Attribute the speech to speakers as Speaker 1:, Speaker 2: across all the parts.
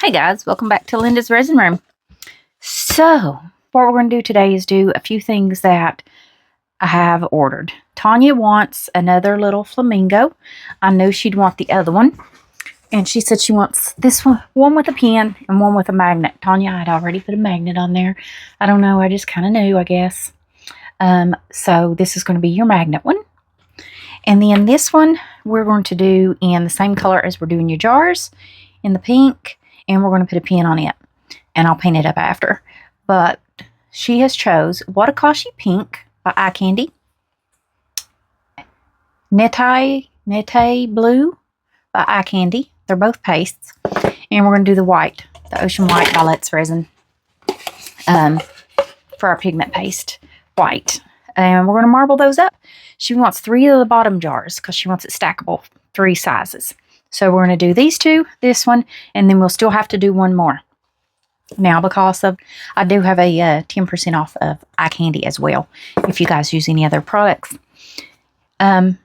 Speaker 1: Hey guys, welcome back to Linda's Resin Room. So, what we're going to do today is do a few things that I have ordered. Tanya wants another little flamingo. I know she'd want the other one. And she said she wants this one with a pin and one with a magnet. Tanya, I had already put a magnet on there. I don't know, I just kind of knew, I guess. So this is going to be your magnet one. And then this one we're going to do in the same color as we're doing your jars, in the pink. And we're going to put a pin on it. And I'll paint it up after. But she has chose Watakashi Pink by Eye Candy. Nete Blue by Eye Candy. They're both pastes. And we're going to do the white. The Ocean White by Let's Resin. For our pigment paste. White. And we're going to marble those up. She wants 3 of the bottom jars. Because she wants it stackable. 3 sizes. So we're going to do these 2, this one, and then we'll still have to do one more. Now, because of, I do have a 10% off of Eye Candy as well, if you guys use any other products. We'll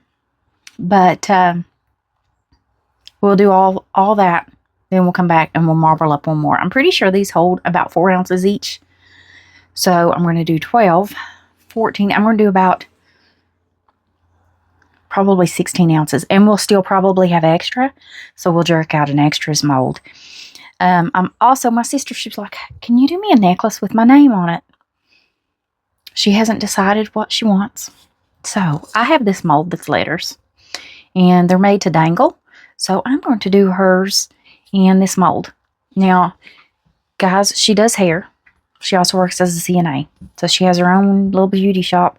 Speaker 1: do all that, then we'll come back and we'll marble up one more. I'm pretty sure these hold about 4 ounces each. So I'm going to do 12, 14, I'm going to do about probably 16 ounces, and we'll still probably have extra, so we'll jerk out an extras mold. I'm also, my sister, she's like, can you do me a necklace with my name on it? She hasn't decided what she wants. So I have this mold that's letters, and they're made to dangle, so I'm going to do hers in this mold. Now, guys, she does hair. She also works as a CNA, so she has her own little beauty shop,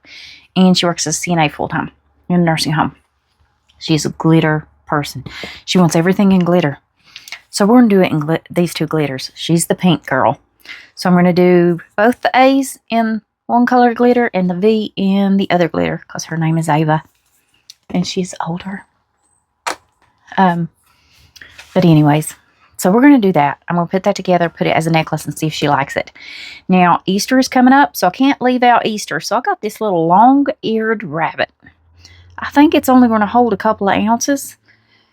Speaker 1: and she works as a CNA full-time in a nursing home. She's a glitter person. She wants everything in glitter. So we're going to do it in these 2 glitters. She's the pink girl. So I'm going to do both the A's in one color glitter and the V in the other glitter because her name is Ava. And she's older. But anyways, so we're going to do that. I'm going to put that together, put it as a necklace, and see if she likes it. Now, Easter is coming up, so I can't leave out Easter. So I got this little long-eared rabbit. I think it's only going to hold a couple of ounces.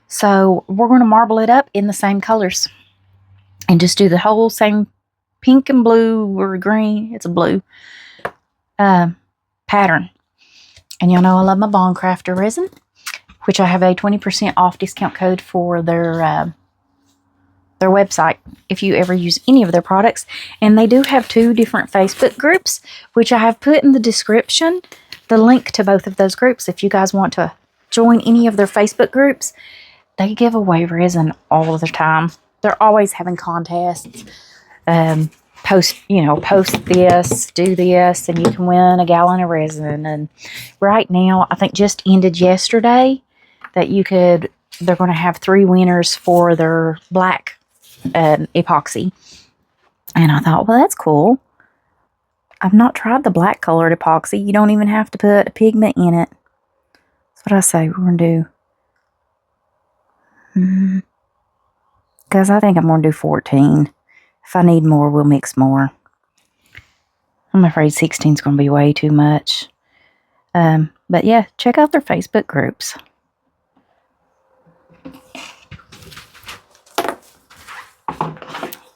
Speaker 1: So we're going to marble it up in the same colors. And just do the whole same pink and blue or green. It's a blue pattern. And y'all know I love my Bond Craftor resin, which I have a 20% off discount code for their website if you ever use any of their products. And they do have 2 different Facebook groups, which I have put in the description. The link to both of those groups, if you guys want to join any of their Facebook groups. They give away resin all the time. They're always having contests. Post this, do this, and you can win a gallon of resin. And right now, I think just ended yesterday that they're going to have 3 winners for their black epoxy. And I thought, well, that's cool. I've not tried the black colored epoxy. You don't even have to put a pigment in it. That's what I say we're going to do. Because I think I'm going to do 14. If I need more, we'll mix more. I'm afraid 16 is going to be way too much. But yeah, check out their Facebook groups.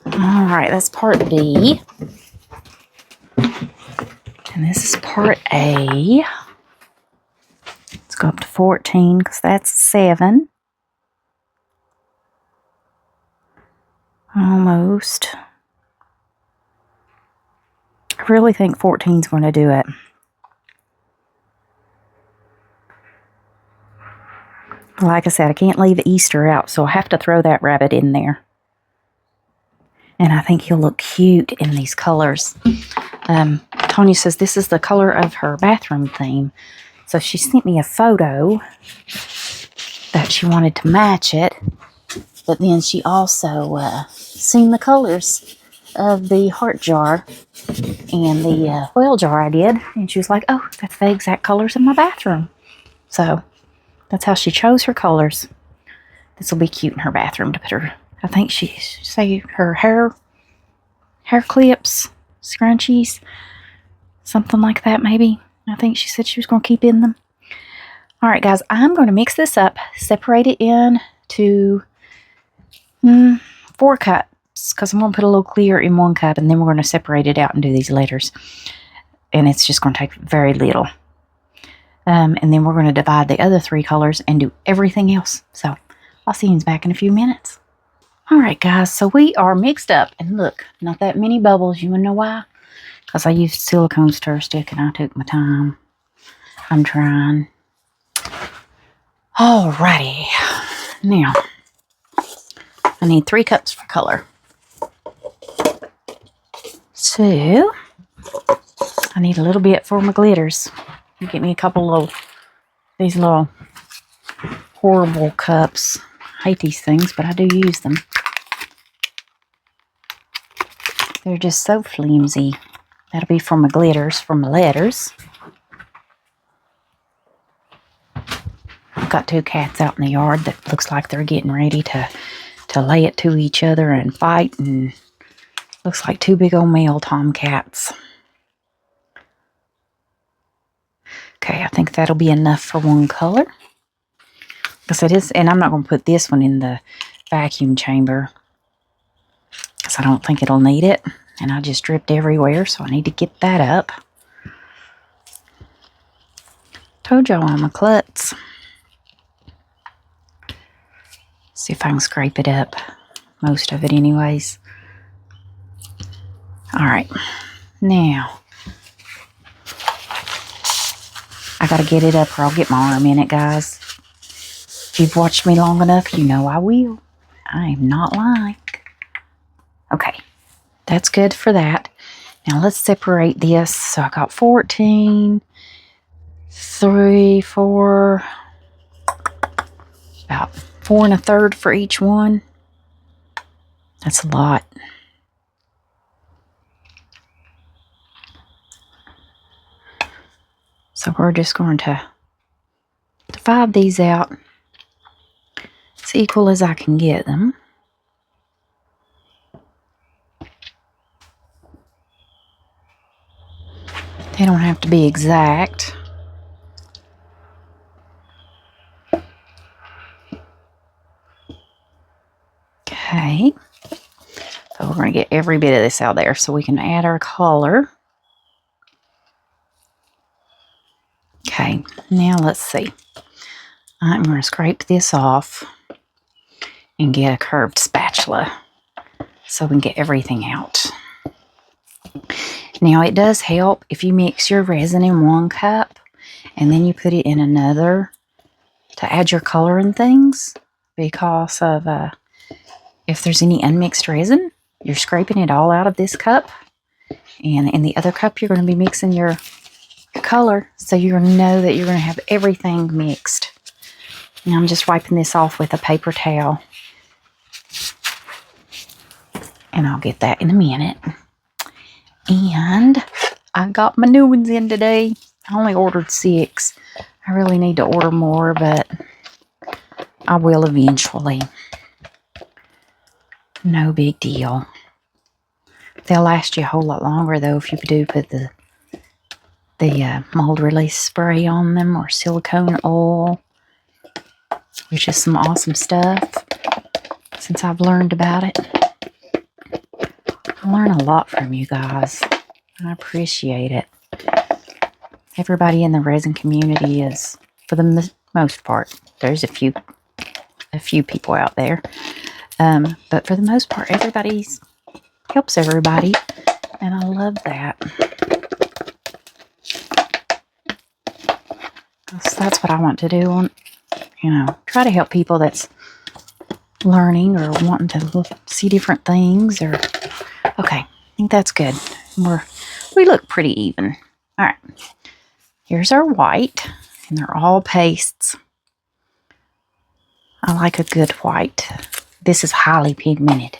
Speaker 1: Alright, that's part B. And this is part A. Let's go up to 14 because that's 7. Almost. I really think 14 is going to do it. Like I said, I can't leave Easter out, so I have to throw that rabbit in there. And I think he'll look cute in these colors. Tanya says this is the color of her bathroom theme. So she sent me a photo that she wanted to match it. But then she also seen the colors of the heart jar and the oil jar I did. And she was like, oh, that's the exact colors of my bathroom. So that's how she chose her colors. This will be cute in her bathroom to put her, I think she say her hair clips, scrunchies, something like that maybe. I think she said she was going to keep in them. All right, guys, I'm going to mix this up, separate it into 4 cut cups because I'm going to put a little clear in one cup, and then we're going to separate it out and do these letters. And it's just going to take very little. And then we're going to divide the other 3 colors and do everything else. So I'll see you back in a few minutes. Alright guys, so we are mixed up. And look, not that many bubbles. You want to know why? Because I used silicone stir stick and I took my time. I'm trying. Alrighty. Now, I need 3 cups for color. So, I need a little bit for my glitters. Get me a couple of these little horrible cups. I hate these things, but I do use them. They're just so flimsy. That'll be for my glitters, for my letters. I've got 2 cats out in the yard that looks like they're getting ready to lay it to each other and fight, and looks like 2 big old male tomcats. Okay, I think that'll be enough for 1 color. Because it is, and I'm not going to put this one in the vacuum chamber because I don't think it'll need it. And I just dripped everywhere, so I need to get that up. Told y'all I'm a klutz. See if I can scrape it up. Most of it anyways. Alright. Now, I gotta get it up or I'll get my arm in it, guys. If you've watched me long enough, you know I will. I am not lying. Okay, that's good for that. Now let's separate this. So I got 14, 3, 4, about 4 1/3 for each one. That's a lot. So we're just going to divide these out as equal as I can get them. They don't have to be exact. Okay. So we're going to get every bit of this out there so we can add our color. Okay, now let's see. I'm going to scrape this off and get a curved spatula so we can get everything out. Now it does help if you mix your resin in 1 cup and then you put it in another to add your color and things, because of if there's any unmixed resin, you're scraping it all out of this cup, and in the other cup you're going to be mixing your color, so you're going to know that you're going to have everything mixed. Now I'm just wiping this off with a paper towel, and I'll get that in a minute. And I got my new ones in today. I only ordered 6. I really need to order more, but I will eventually. No big deal. They'll last you a whole lot longer though if you do put the mold release spray on them, or silicone oil, which is some awesome stuff since I've learned about it. I learn a lot from you guys. I appreciate it. Everybody in the resin community is, for the most part, there's a few people out there, but for the most part, everybody helps everybody, and I love that. So that's what I want to do. Try to help people that's learning or wanting to see different things. Or okay, I think that's good. We look pretty even. All right, here's our white, and they're all pastes. I like a good white. This is highly pigmented.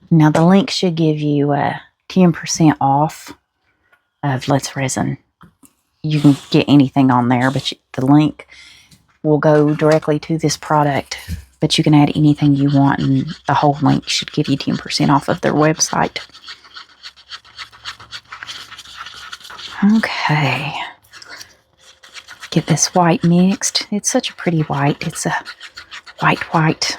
Speaker 1: Now the link should give you 10% off of Let's Resin. You can get anything on there, but the link will go directly to this product. But you can add anything you want, and the whole link should give you 10% off of their website. Okay. Get this white mixed. It's such a pretty white. It's a white.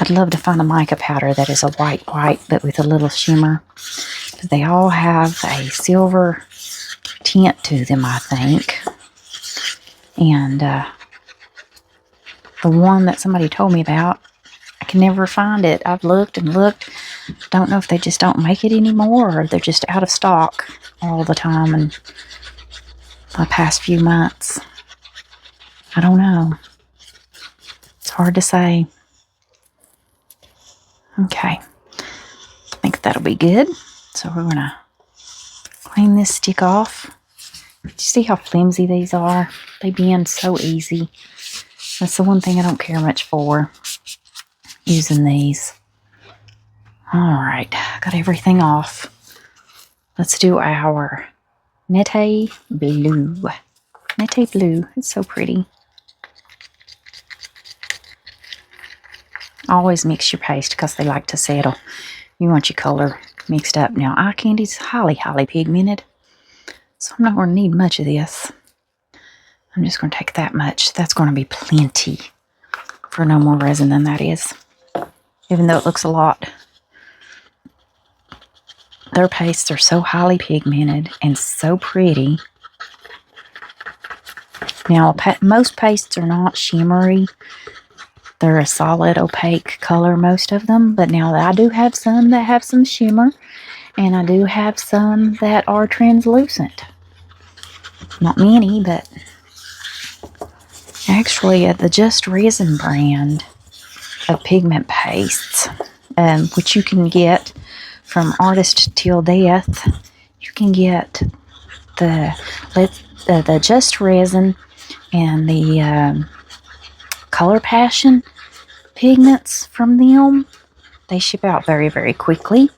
Speaker 1: I'd love to find a mica powder that is a white, but with a little shimmer. They all have a silver tint to them, I think. And the one that somebody told me about, I can never find it. I've looked and looked. Don't know if they just don't make it anymore or they're just out of stock all the time in the past few months. I don't know. It's hard to say. Okay. I think that'll be good. So we're going to clean this stick off. You see how flimsy these are? They bend so easy. That's the one thing I don't care much for, using these. Alright, got everything off. Let's do our Nete Blue. Nete Blue, it's so pretty. Always mix your paste because they like to settle. You want your color mixed up. Now, eye candy's highly, highly pigmented, so I'm not going to need much of this. I'm just going to take that much. That's going to be plenty for no more resin than that is. Even though it looks a lot. Their pastes are so highly pigmented and so pretty. Now, most pastes are not shimmery. They're a solid opaque color, most of them. But now I do have some that have some shimmer. And I do have some that are translucent. Not many, but actually the Just Resin brand of pigment pastes, which you can get from Artist Till Death. You can get the Just Resin and the Color Passion pigments from them. They ship out very, very quickly.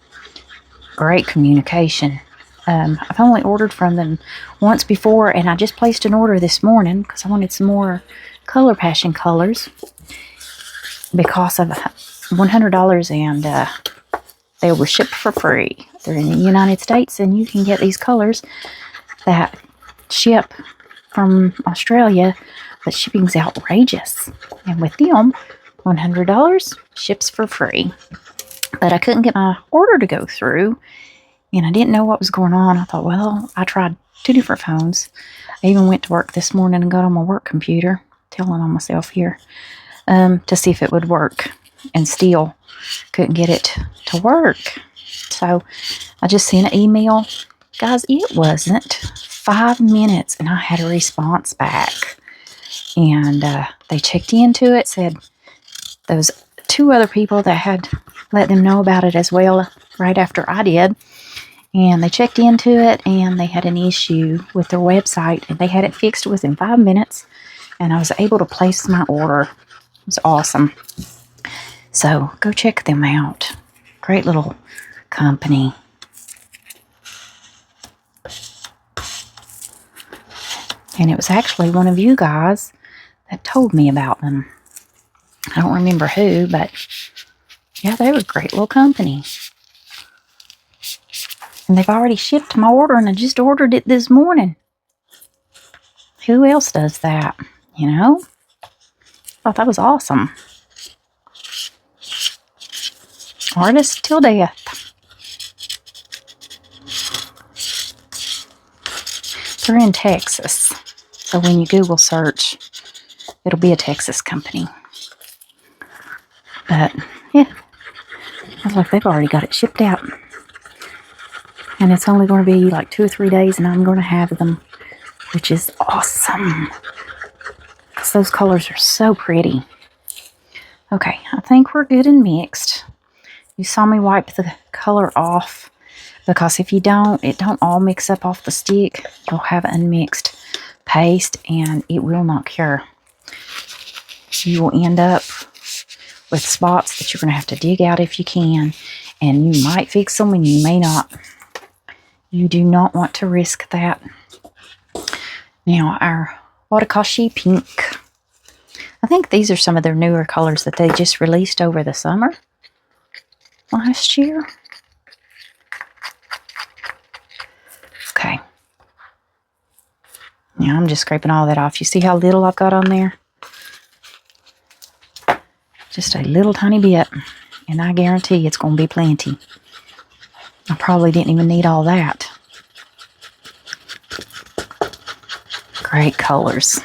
Speaker 1: Great communication. I've only ordered from them once before, and I just placed an order this morning because I wanted some more Color Passion colors because of $100, and they were shipped for free. They're in the United States, and you can get these colors that ship from Australia, but shipping's outrageous. And with them, $100 ships for free. But I couldn't get my order to go through, and I didn't know what was going on. I thought, well, I tried 2 different phones. I even went to work this morning and got on my work computer, telling on myself here, to see if it would work, and still couldn't get it to work. So I just sent an email. Guys, it wasn't 5 minutes, and I had a response back. And they checked into it, said those 2 other people that had let them know about it as well right after I did. And they checked into it, and they had an issue with their website, and they had it fixed within 5 minutes, and I was able to place my order. It was awesome. So go check them out. Great little company. And it was actually one of you guys that told me about them. I don't remember who, but yeah, they were a great little company. And they've already shipped my order, and I just ordered it this morning. Who else does that? You know? I thought that was awesome. Artist Till Death. They're in Texas. So when you Google search, it'll be a Texas company. But, yeah. I was like, they've already got it shipped out. And it's only going to be like 2 or 3 days, and I'm going to have them, which is awesome. Because those colors are so pretty. Okay, I think we're good and mixed. You saw me wipe the color off, because if you don't, it don't all mix up off the stick. You'll have unmixed paste, and it will not cure. You will end up with spots that you're going to have to dig out if you can, and you might fix them and you may not. You do not want to risk that. Now, our Watakoshi Pink. I think these are some of their newer colors that they just released over the summer last year. Okay. Now I'm just scraping all that off. You see how little I've got on there? Just a little tiny bit. And I guarantee it's going to be plenty. I probably didn't even need all that. Great colors.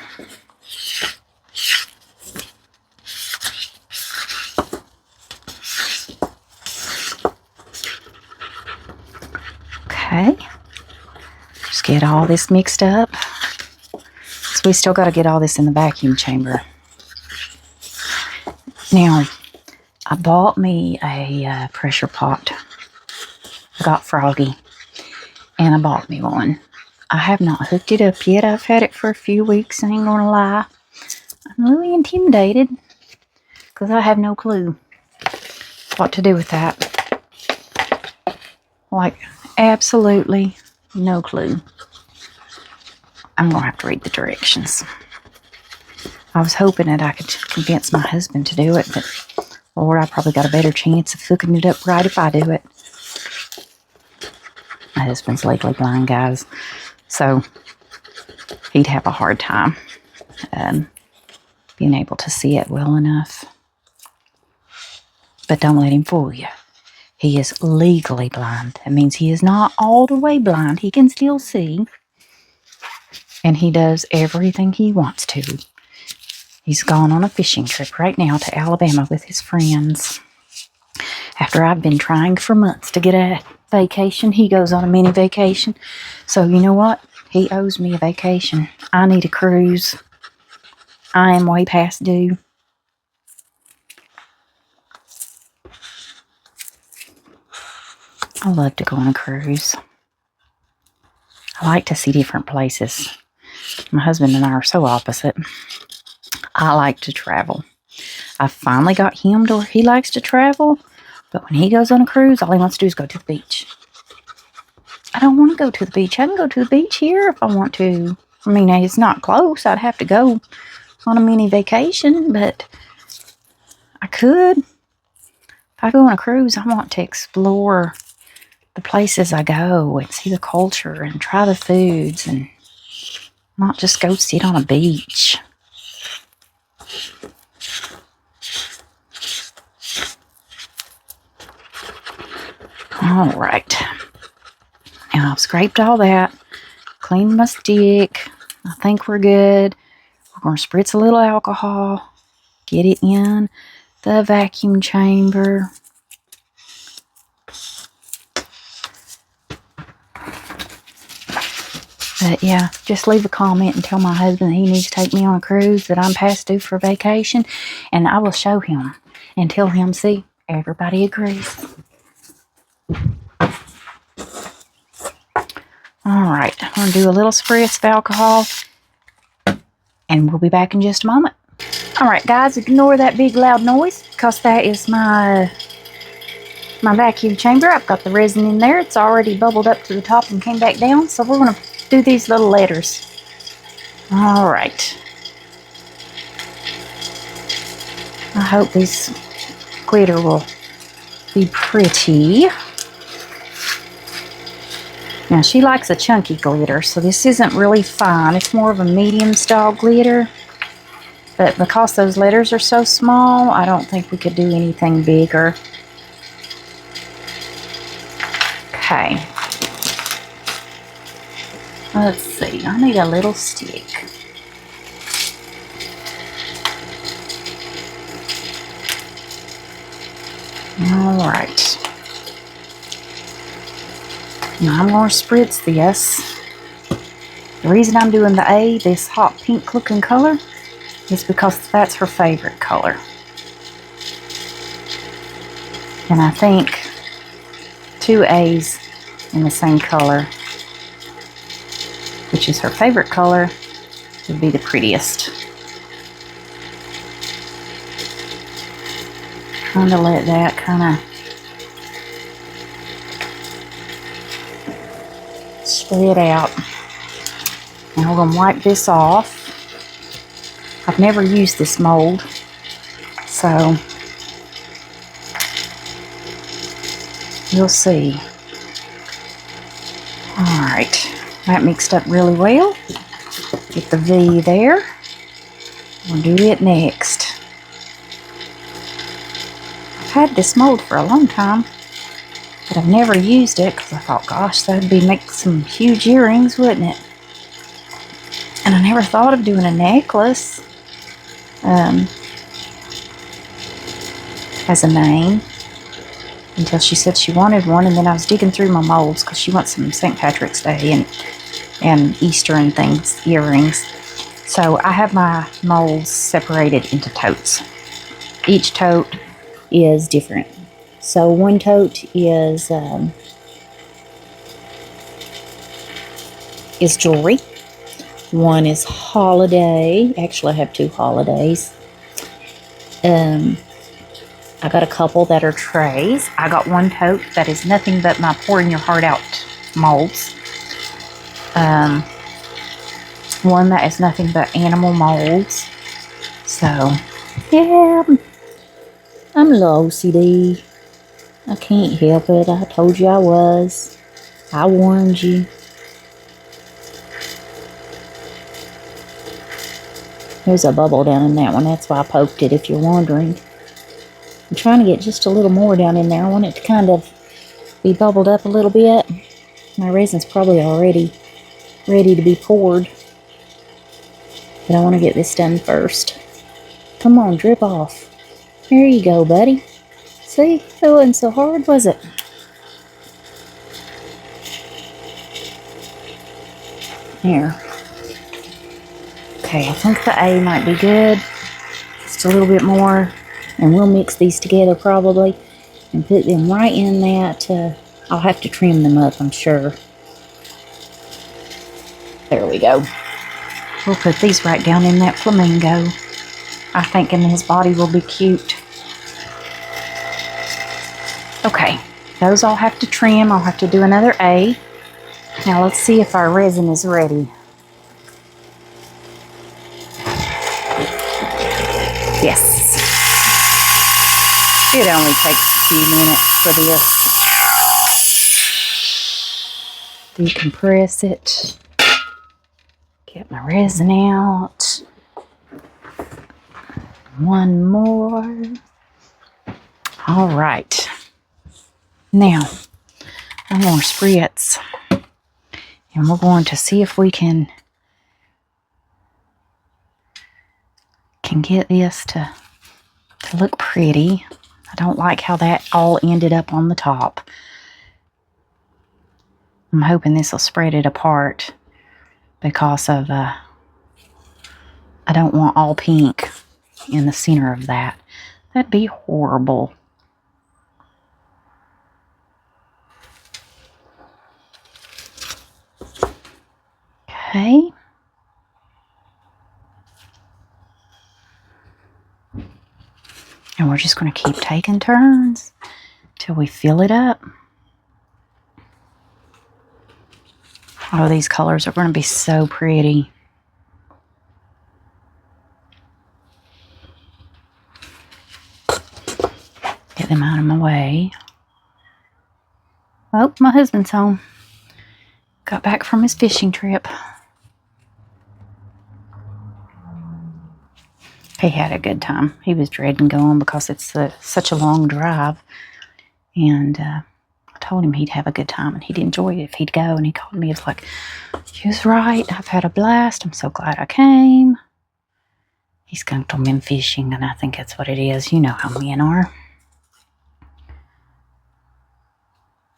Speaker 1: Okay. Just get all this mixed up. So we still got to get all this in the vacuum chamber. Now, I bought me a pressure pot. I got Froggy, and I bought me one. I have not hooked it up yet. I've had it for a few weeks, I ain't gonna lie. I'm really intimidated because I have no clue what to do with that. Like, absolutely no clue. I'm gonna have to read the directions. I was hoping that I could convince my husband to do it, but Lord, I probably got a better chance of hooking it up right if I do it. My husband's legally blind, guys, so he'd have a hard time being able to see it well enough. But don't let him fool you. He is legally blind. That means he is not all the way blind. He can still see, and he does everything he wants to. He's gone on a fishing trip right now to Alabama with his friends. After I've been trying for months to get a vacation, he goes on a mini vacation. So you know what? He owes me a vacation. I need a cruise. I am way past due. I love to go on a cruise. I like to see different places. My husband and I are so opposite. I like to travel. I finally got him to where he likes to travel, but when he goes on a cruise, all he wants to do is go to the beach. I don't want to go to the beach. I can go to the beach here if I want to. I mean, it's not close. I'd have to go on a mini vacation, but I could. If I go on a cruise, I want to explore the places I go and see the culture and try the foods and not just go sit on a beach. All right. Now I've scraped all that, cleaned my stick. I think we're good. We're going to spritz a little alcohol, get it in the vacuum chamber. But yeah, just leave a comment and tell my husband that he needs to take me on a cruise, that I'm past due for vacation, and I will show him and tell him, see, everybody agrees. Alright, I'm going to do a little spritz of alcohol, and we'll be back in just a moment. Alright guys, ignore that big loud noise, because that is my vacuum chamber. I've got the resin in there. It's already bubbled up to the top and came back down, so we're going to do these little letters. Alright. I hope this glitter will be pretty. Now, she likes a chunky glitter, so this isn't really fine. It's more of a medium style glitter. But because those letters are so small, I don't think we could do anything bigger. Okay. Let's see. I need a little stick. Alright. Now I'm going to spritz this. The reason I'm doing the A, this hot pink looking color, is because that's her favorite color. And I think 2 A's in the same color, which is her favorite color, would be the prettiest. Trying to let that kind of spread out. Now we're going to wipe this off. I've never used this mold, so you'll see. Alright, that mixed up really well. Get the V there. We'll do it next. had this mold for a long time, but I've never used it because I thought, gosh, that'd make some huge earrings, wouldn't it? And I never thought of doing a necklace as a name until she said she wanted one, and then I was digging through my molds because she wants some St. Patrick's Day and Easter and things, earrings. So I have my molds separated into totes. Each tote is different. So one tote is jewelry. One is holiday. Actually, I have 2 holidays. I got a couple that are trays. I got one tote that is nothing but my pouring your heart out molds. One that is nothing but animal molds. So, yeah, I'm a little OCD. I can't help it. I told you I was. I warned you. There's a bubble down in that one. That's why I poked it, if you're wondering. I'm trying to get just a little more down in there. I want it to kind of be bubbled up a little bit. My resin's probably already ready to be poured. But I want to get this done first. Come on, drip off. There you go, buddy. See? That wasn't so hard, was it? There. Okay, I think the A might be good. Just a little bit more. And we'll mix these together probably and put them right in that. I'll have to trim them up, I'm sure. There we go. We'll put these right down in that flamingo. I think his body will be cute. Okay, those I'll have to trim. I'll have to do another A. Now let's see if our resin is ready. Yes. It only takes a few minutes for this. Decompress it. Get my resin out. One more. All right. Now, one more spritz. And we're going to see if we can get this to look pretty. I don't like how that all ended up on the top. I'm hoping this will spread it apart because of, I don't want all pink in the center of that. That'd be horrible. Okay. And we're just going to keep taking turns till we fill it up. Oh, these colors are going to be so pretty. Get them out of my way. Oh, my husband's home. Got back from his fishing trip. He had a good time. He was dreading going because it's such a long drive. And I told him he'd have a good time and he'd enjoy it if he'd go. And he called me. He was like, "He was right. I've had a blast. I'm so glad I came." He's skunked on men fishing, and I think that's what it is. You know how men are.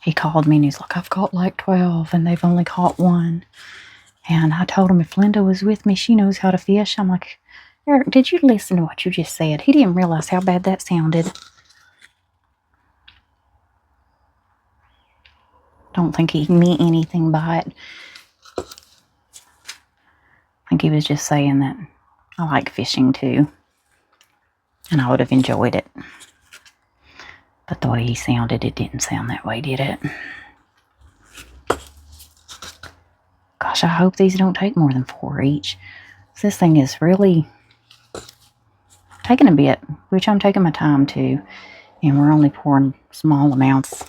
Speaker 1: He called me and he's like, "I've caught like 12 and they've only caught 1. And I told him if Linda was with me, she knows how to fish. I'm like, "Eric, did you listen to what you just said?" He didn't realize how bad that sounded. Don't think he meant anything by it. I think he was just saying that I like fishing too. And I would have enjoyed it. But the way he sounded, it didn't sound that way, did it? Gosh, I hope these don't take more than 4 each. This thing is really taking a bit, which I'm taking my time too. And we're only pouring small amounts.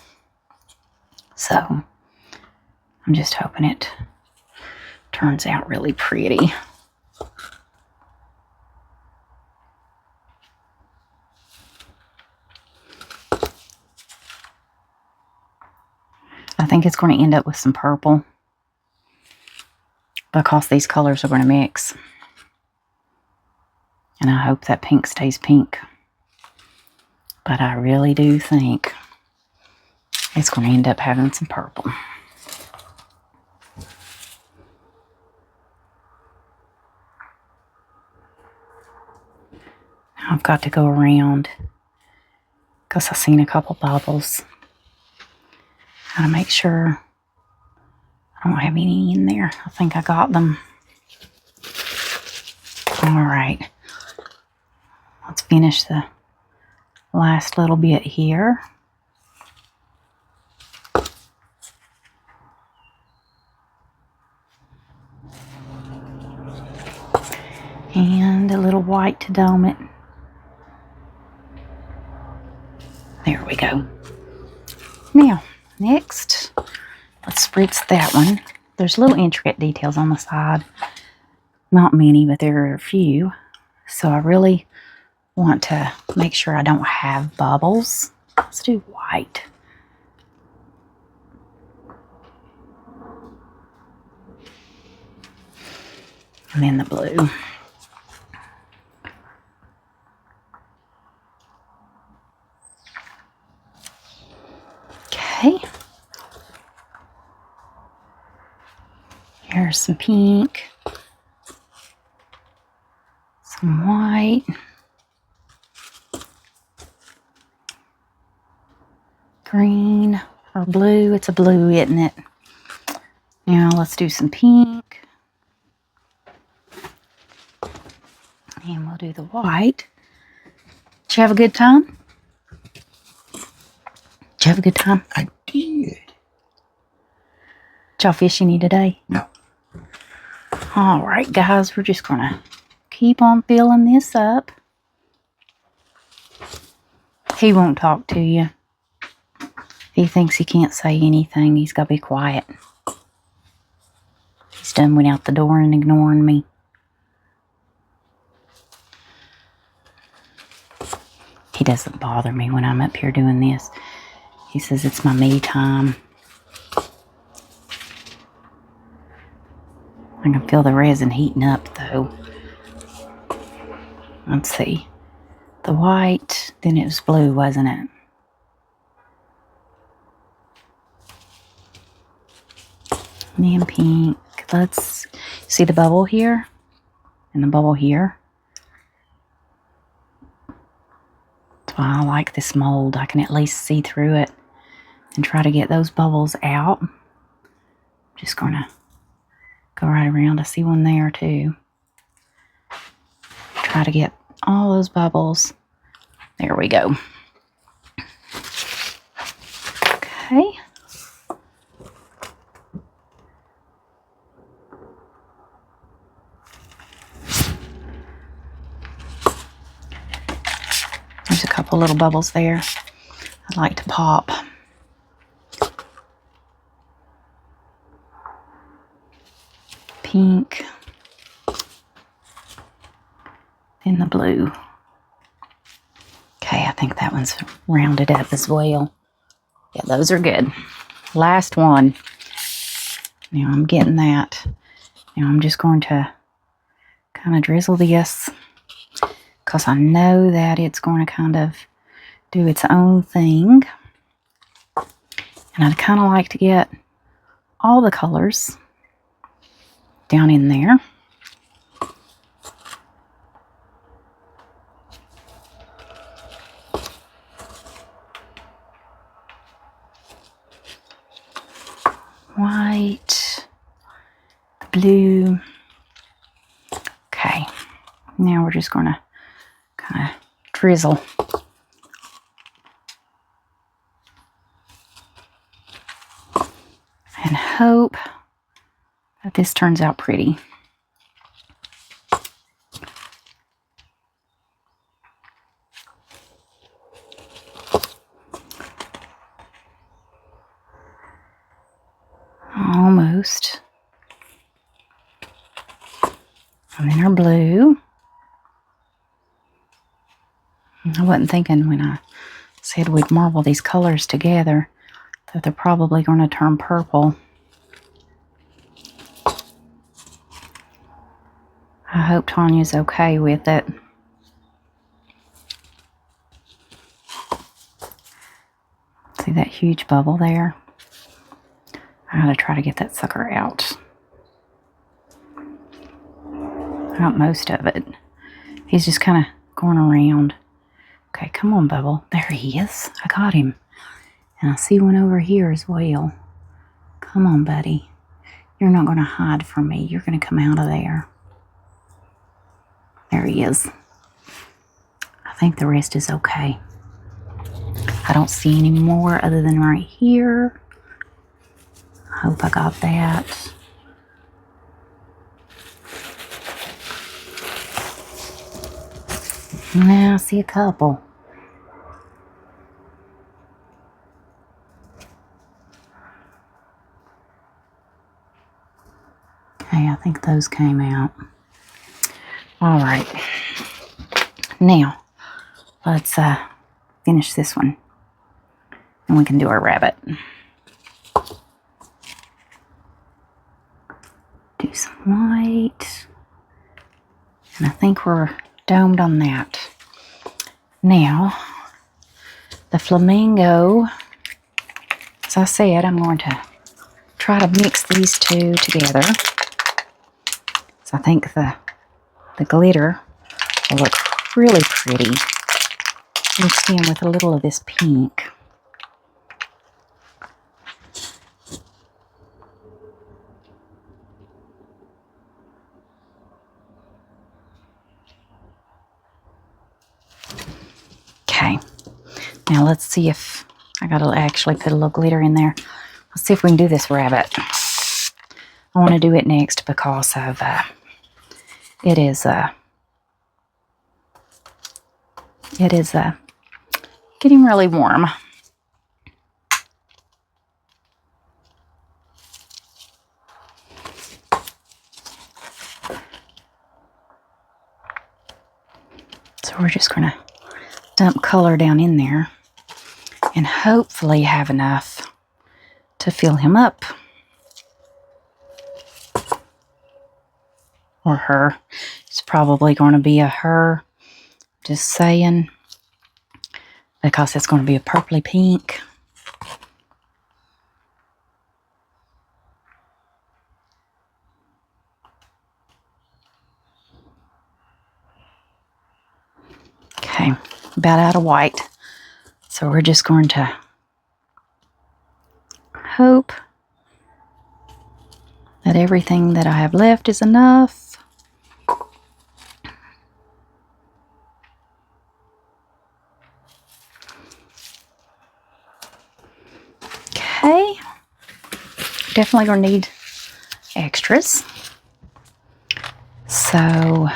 Speaker 1: So, I'm just hoping it turns out really pretty. think it's going to end up with some purple because these colors are going to mix. And I hope that pink stays pink. But I really do think it's going to end up having some purple. I've got to go around because I've seen a couple bubbles. Gotta make sure I don't have any in there. I think I got them. Alright. Let's finish the last little bit here. And a little white to dome it. There we go. Now, next, let's spritz that one. There's little intricate details on the side. Not many, but there are a few. So I really want to make sure I don't have bubbles. Let's do white. And then the blue. Okay. Here's some pink. Some white. Green or blue. It's a blue, isn't it? Now let's do some pink. And we'll do the white. Did you have a good time? Did you have a good time?
Speaker 2: I did.
Speaker 1: Did y'all fish any today?
Speaker 2: No.
Speaker 1: Alright guys, we're just going to keep on filling this up. He won't talk to you. He thinks he can't say anything. He's got to be quiet. He's done went out the door and ignoring me. He doesn't bother me when I'm up here doing this. He says it's my me time. I can feel the resin heating up though. Let's see. The white, then it was blue, wasn't it? And then pink. Let's see the bubble here and the bubble here. That's why I like this mold. I can at least see through it and try to get those bubbles out. Just going to go right around. I see one there too. Try to get all those bubbles. There we go. Okay. There's a couple little bubbles there I'd like to pop. Pink. Then the blue. Okay, I think that one's rounded up as well. Yeah, those are good. Last one. Now I'm getting that. Now I'm just going to kind of drizzle this because I know that it's going to kind of do its own thing. And I'd kind of like to get all the colors down in there. White, blue. Okay, now we're just going to kind of drizzle. And hope that this turns out pretty. Almost. And then our blue. I wasn't thinking when I said we'd marble these colors together that they're probably going to turn purple. I hope Tanya's okay with it. See that huge bubble there? I gotta try to get that sucker out. Out most of it. He's just kind of going around. Okay, come on, Bubble. There he is. I got him. And I see one over here as well. Come on, buddy. You're not going to hide from me. You're going to come out of there. There he is. I think the rest is okay. I don't see any more other than right here. I hope I got that. Now I see a couple. Okay, I think those came out. All right. Now, let's finish this one. And we can do our rabbit. Do some white. And I think we're domed on that. Now, the flamingo, as I said, I'm going to try to mix these two together. So I think the glitter will look really pretty mixed in with a little of this pink. Okay, now let's see if I gotta actually put a little glitter in there. Let's see if we can do this rabbit. I want to do it next because of it is getting really warm. So we're just going to dump color down in there and hopefully have enough to fill him up. Or her. It's probably going to be a her. Just saying. Because it's going to be a purpley pink. Okay. About out of white. So we're just going to hope that everything that I have left is enough. Okay, definitely gonna need extras. So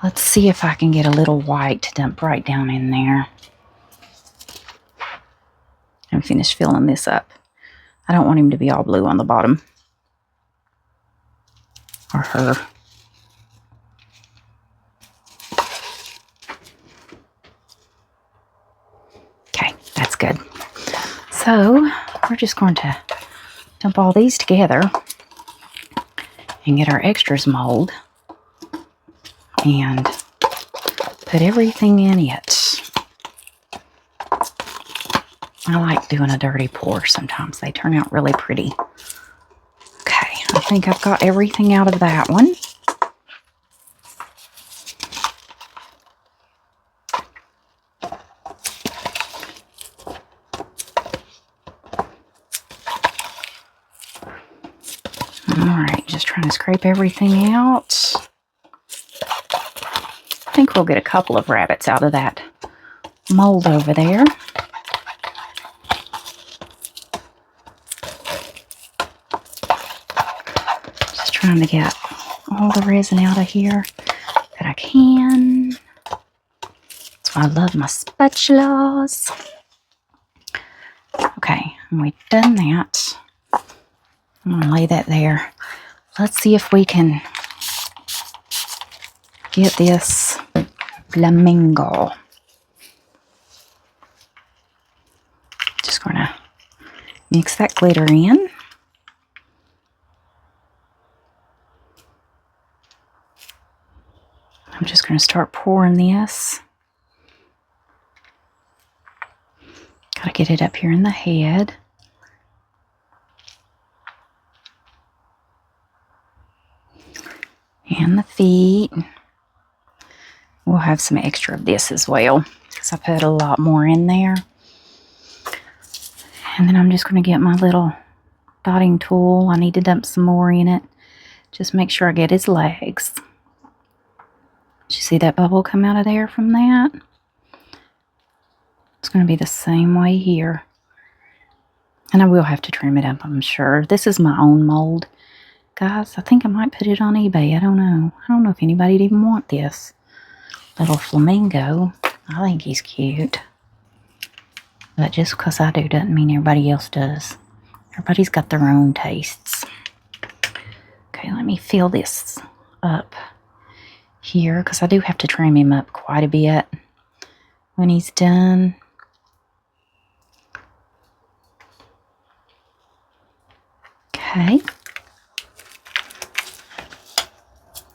Speaker 1: let's see if I can get a little white to dump right down in there. And finish filling this up. I don't want him to be all blue on the bottom. Or her. Okay, that's good. So we're just going to dump all these together and get our extras mold and put everything in it. I like doing a dirty pour sometimes. They turn out really pretty. Okay, I think I've got everything out of that one. Alright, just trying to scrape everything out. I think we'll get a couple of rabbits out of that mold over there. Just trying to get all the resin out of here that I can. That's why I love my spatulas. Okay, and we've done that. I'm going to lay that there. Let's see if we can get this flamingo. Just going to Mix that glitter in. I'm just going to start pouring this. Got to get it up here in the head. And the feet. We'll have some extra of this as well, because I put a lot more in there. And then I'm just going to get my little dotting tool. I need to dump some more in it. Just make sure I get his legs. Did you see that bubble come out of there from that? It's going to be the same way here. And I will have to trim it up, I'm sure. This is my own mold. Guys, I think I might put it on eBay. I don't know. I don't know if anybody'd even want this. Little flamingo. I think he's cute. But just because I do doesn't mean everybody else does. Everybody's got their own tastes. Okay, let me fill this up here, because I do have to trim him up quite a bit when he's done. Okay.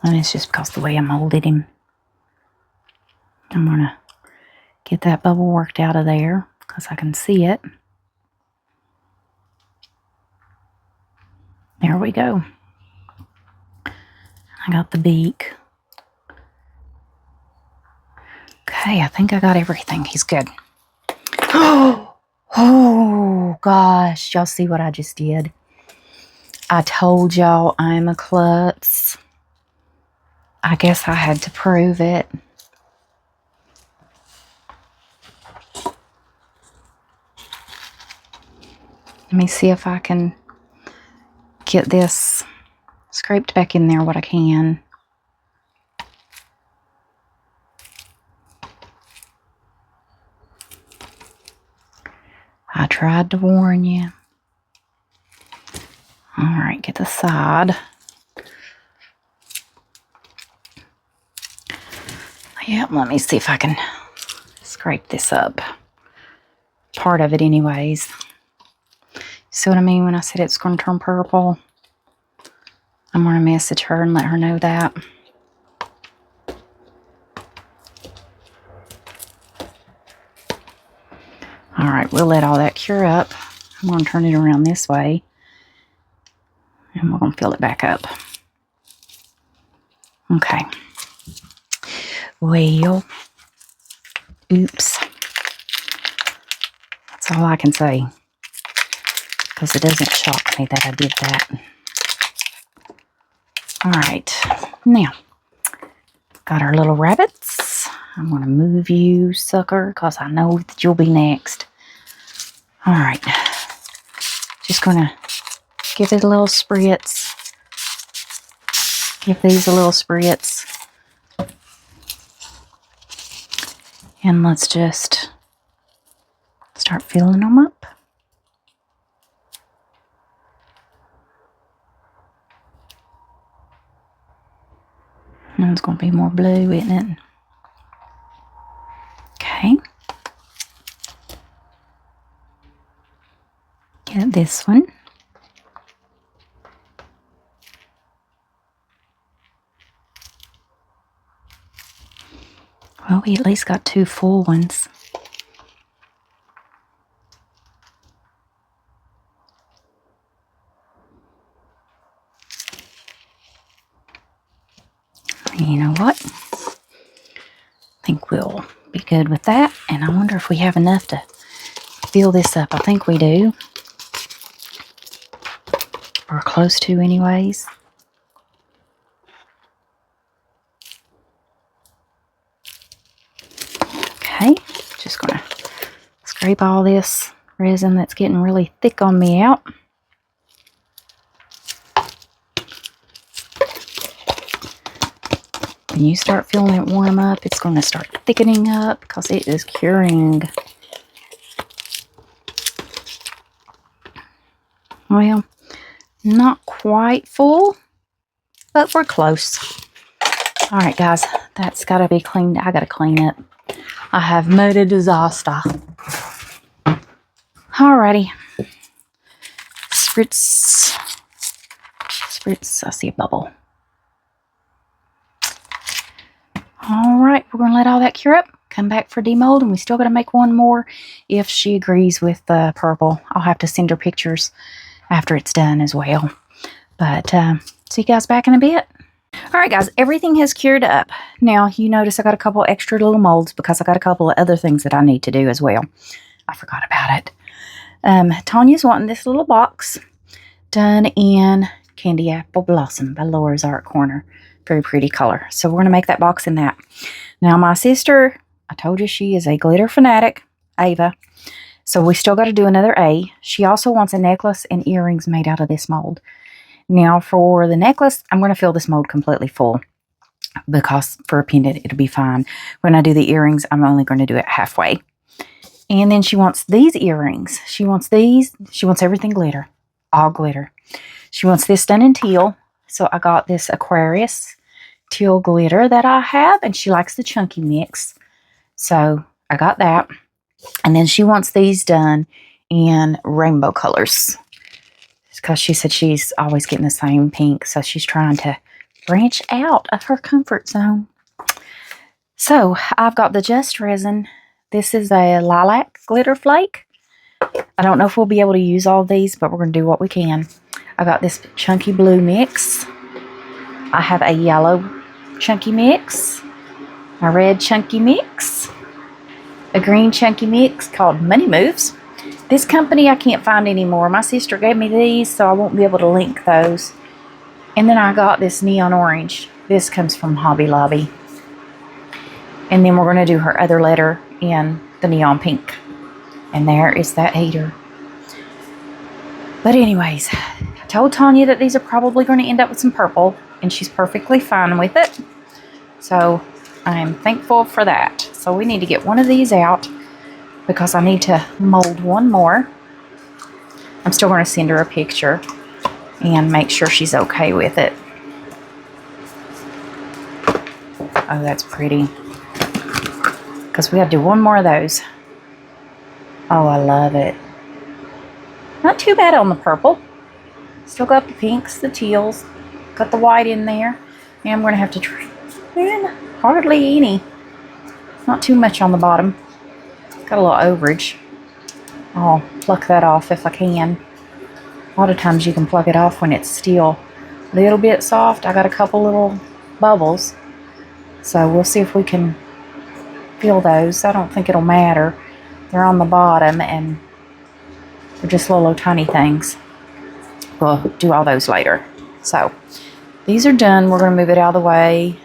Speaker 1: And it's just because the way I molded him. I'm going to get that bubble worked out of there, because I can see it. There we go. I got the beak. Okay, I think I got everything. He's good. Oh gosh, y'all see what I just did? I told y'all I'm a klutz. I guess I had to prove it. Let me see if I can get this scraped back in there what I can. I tried to warn you. Alright, get the side. Yep, let me see if I can scrape this up. Part of it anyways. See what I mean when I said it's going to turn purple? I'm going to message her and let her know that. Alright, we'll let all that cure up. I'm going to turn it around this way. And we're going to fill it back up. Okay. Well, oops. That's all I can say. Because it doesn't shock me that I did that. Alright. Now, got our little rabbits. I'm going to move you, sucker, because I know that you'll be next. Alright. Just going to give it a little spritz. Give these a little spritz. And let's just start filling them up. And it's going to be more blue, isn't it? Okay. Get this one. Well, we at least got 2 full ones. You know what? I think we'll be good with that. And I wonder if we have enough to fill this up. I think we do. Or close to anyways. Okay, just going to scrape all this resin that's getting really thick on me out. When you start feeling it warm up, it's going to start thickening up because it is curing. Well, not quite full, but we're close. All right, guys, that's got to be cleaned. I got to clean it. I have made a disaster. Alrighty. spritz. Spritz. I see a bubble. Alright, we're going to let all that cure up. Come back for demold, and we still got to make one more if she agrees with the purple. I'll have to send her pictures after it's done as well. But see you guys back in a bit. Alright guys, everything has cured up. Now you notice I got a couple extra little molds because I got a couple of other things that I need to do as well. I forgot about it. Tanya's wanting this little box done in Candy Apple Blossom by Laura's Art Corner. Very pretty color. So we're going to make that box in that. Now my sister, I told you she is a glitter fanatic, Ava. So we still got to do another A. She also wants a necklace and earrings made out of this mold. Now for the necklace, I'm going to fill this mold completely full because for a pendant, it'll be fine. When I do the earrings, I'm only going to do it halfway. And then she wants these earrings. She wants these. She wants everything glitter. All glitter. She wants this done in teal. So I got this Aquarius teal glitter that I have, and she likes the chunky mix. So I got that. And then she wants these done in rainbow colors because she said she's always getting the same pink. So she's trying to branch out of her comfort zone. So I've got the Just Resin. This is a lilac glitter flake. I don't know if we'll be able to use all these, but we're going to do what we can. I got this chunky blue mix. I have a yellow chunky mix, a red chunky mix, a green chunky mix called Money Moves. This company I can't find anymore. My sister gave me these, so I won't be able to link those. And then I got this neon orange. This comes from Hobby Lobby. And then we're going to do her other letter in the neon pink. And there is that heater. But anyways, I told Tanya that these are probably going to end up with some purple, and she's perfectly fine with it. So I'm thankful for that. So we need to get one of these out because I need to mold one more. I'm still going to send her a picture and make sure she's okay with it. Oh, that's pretty. Because we have to do one more of those. Oh, I love it. Not too bad on the purple. Still got the pinks, the teals. Got the white in there. And I'm going to have to trim hardly any. Not too much on the bottom. Got a little overage. I'll pluck that off if I can. A lot of times you can pluck it off when it's still a little bit soft. I got a couple little bubbles. So we'll see if we can feel those. I don't think it'll matter. They're on the bottom and they're just little tiny things. We'll do all those later. So these are done. We're going to move it out of the way.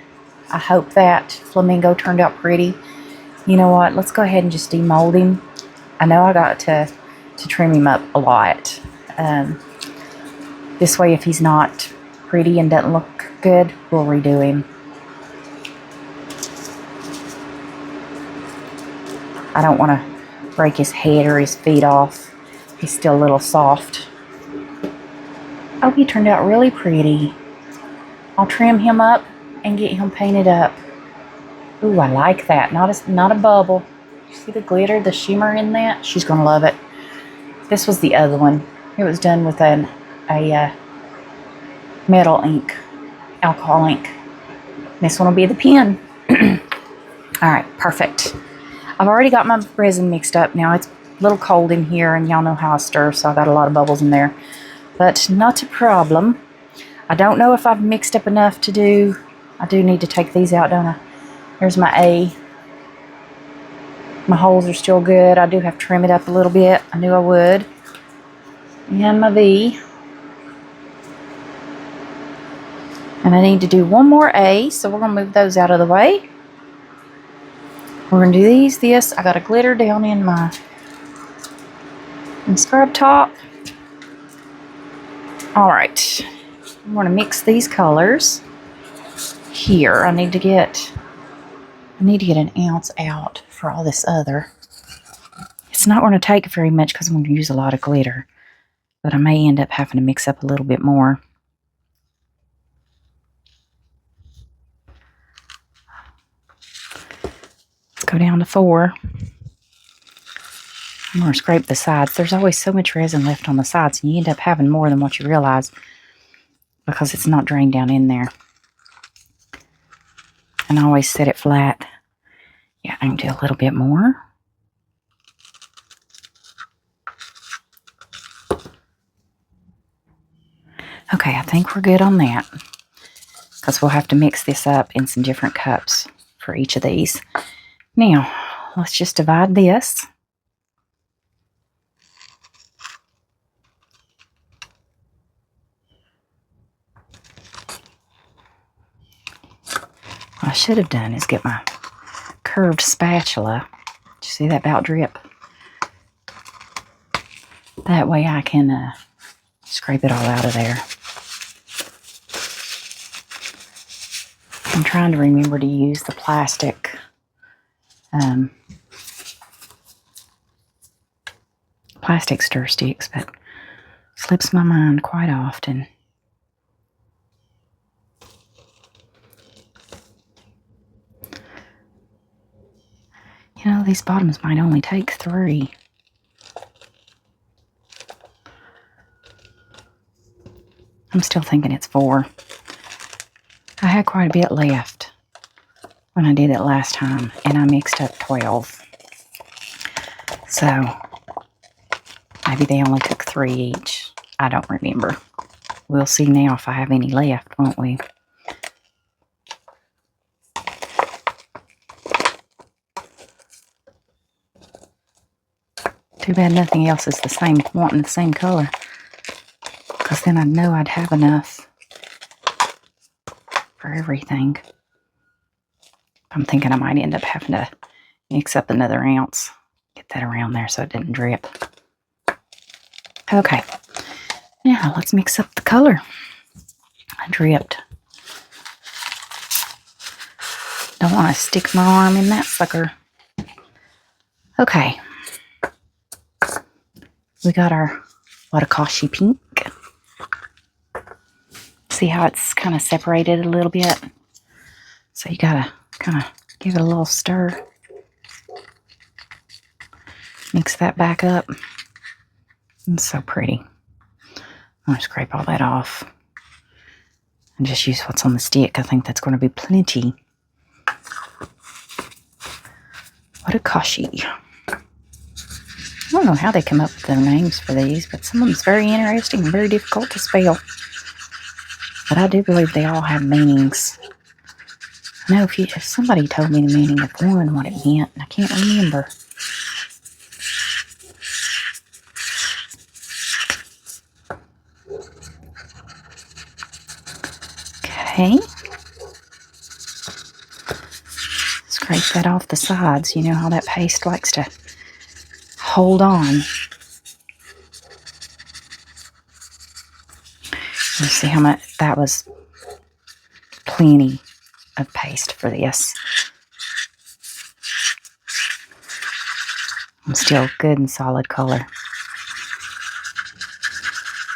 Speaker 1: I hope that flamingo turned out pretty. You know what? Let's go ahead and just demold him. I know I got to trim him up a lot. This way, if he's not pretty and doesn't look good, we'll redo him. I don't want to break his head or his feet off. He's still a little soft. Oh, he turned out really pretty. I'll trim him up and get him painted up. Ooh, I like that. Not a bubble. See the glitter, the shimmer in that? She's going to love it. This was the other one. It was done with a metal ink, alcohol ink. This one will be the pen. Alright, perfect. I've already got my resin mixed up. Now it's a little cold in here and y'all know how I stir, so I got a lot of bubbles in there. But not a problem. I don't know if I've mixed up enough to do. I do need to take these out, don't I? Here's my A. My holes are still good. I do have to trim it up a little bit. I knew I would. And my V. And I need to do one more A, so we're going to move those out of the way. We're going to do this. I got a glitter down in my scrub top. Alright. I'm going to mix these colors. Here, I need to get an ounce out for all this other. It's not going to take very much because I'm going to use a lot of glitter. But I may end up having to mix up a little bit more. Let's go down to 4. I'm going to scrape the sides. There's always so much resin left on the sides, and you end up having more than what you realize because it's not drained down in there. And I always set it flat. Yeah, I can do a little bit more. Okay, I think we're good on that, because we'll have to mix this up in some different cups for each of these. Now, let's just divide this. What I should have done is get my curved spatula. Did you see that about drip? That way I can scrape it all out of there. I'm trying to remember to use the plastic plastic stir sticks, but slips my mind quite often. You know, these bottoms might only take 3. I'm still thinking it's 4. I had quite a bit left when I did it last time, and I mixed up 12. So, maybe they only took 3 each. I don't remember. We'll see now if I have any left, won't we? Too bad nothing else is the same, wanting the same color. Because then I'd know I'd have enough for everything. I'm thinking I might end up having to mix up another ounce. Get that around there so it didn't drip. Okay. Now let's mix up the color. I dripped. Don't want to stick my arm in that sucker. Okay. We got our Watakashi pink. See how it's kind of separated a little bit? So you gotta kind of give it a little stir. Mix that back up. It's so pretty. I'm going to scrape all that off. And just use what's on the stick. I think that's going to be plenty. Watakashi. I don't know how they come up with their names for these, but some of them's very interesting and very difficult to spell. But I do believe they all have meanings. I know if somebody told me the meaning of one, what it meant, and I can't remember. Okay. Scrape that off the sides. You know how that paste likes to hold on. You see how much that was. Plenty of paste for this. And still good and solid color.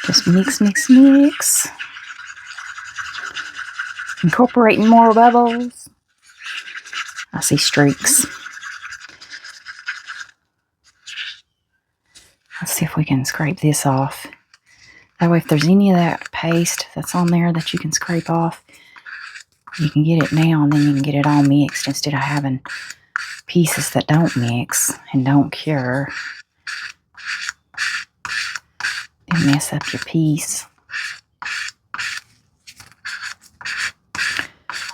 Speaker 1: Just mix, mix, mix. Incorporating more bubbles. I see streaks. Let's see if we can scrape this off. That way if there's any of that paste that's on there that you can scrape off, you can get it now and then you can get it all mixed instead of having pieces that don't mix and don't cure. And mess up your piece.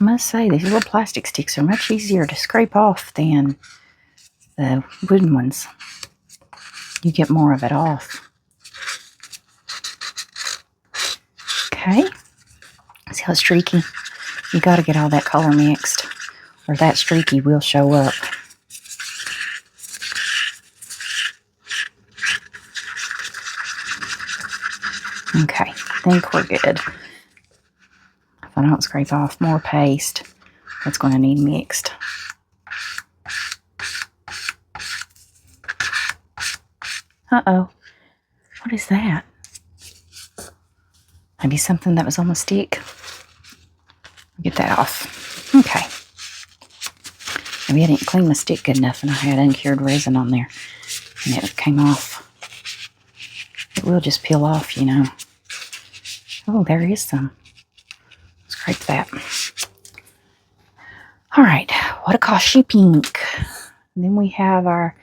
Speaker 1: I must say, these little plastic sticks are much easier to scrape off than the wooden ones. You get more of it off. Okay. See how streaky? You got to get all that color mixed, or that streaky will show up. Okay, I think we're good. If I don't scrape off more paste, it's going to need mixed. Uh-oh. What is that? Maybe something that was on the stick. Get that off. Okay. Maybe I didn't clean my stick good enough and I had uncured resin on there. And it came off. It will just peel off, you know. Oh, there is some. Scrape that. Alright, Watakoshi pink. And then we have our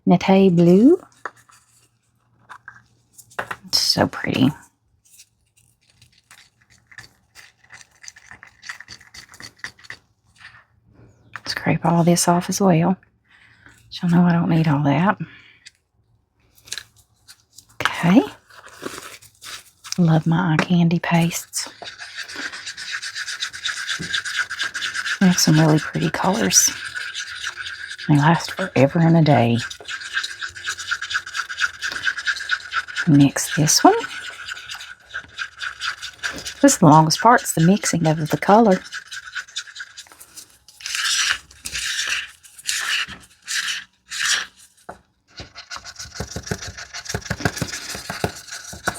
Speaker 1: Nete blue. It's so pretty. Scrape all this off as well. Y'all know I don't need all that. Okay. Love my eye candy pastes. They have some really pretty colors. They last forever and a day. Mix this one. This is the longest part, it's the mixing of the color.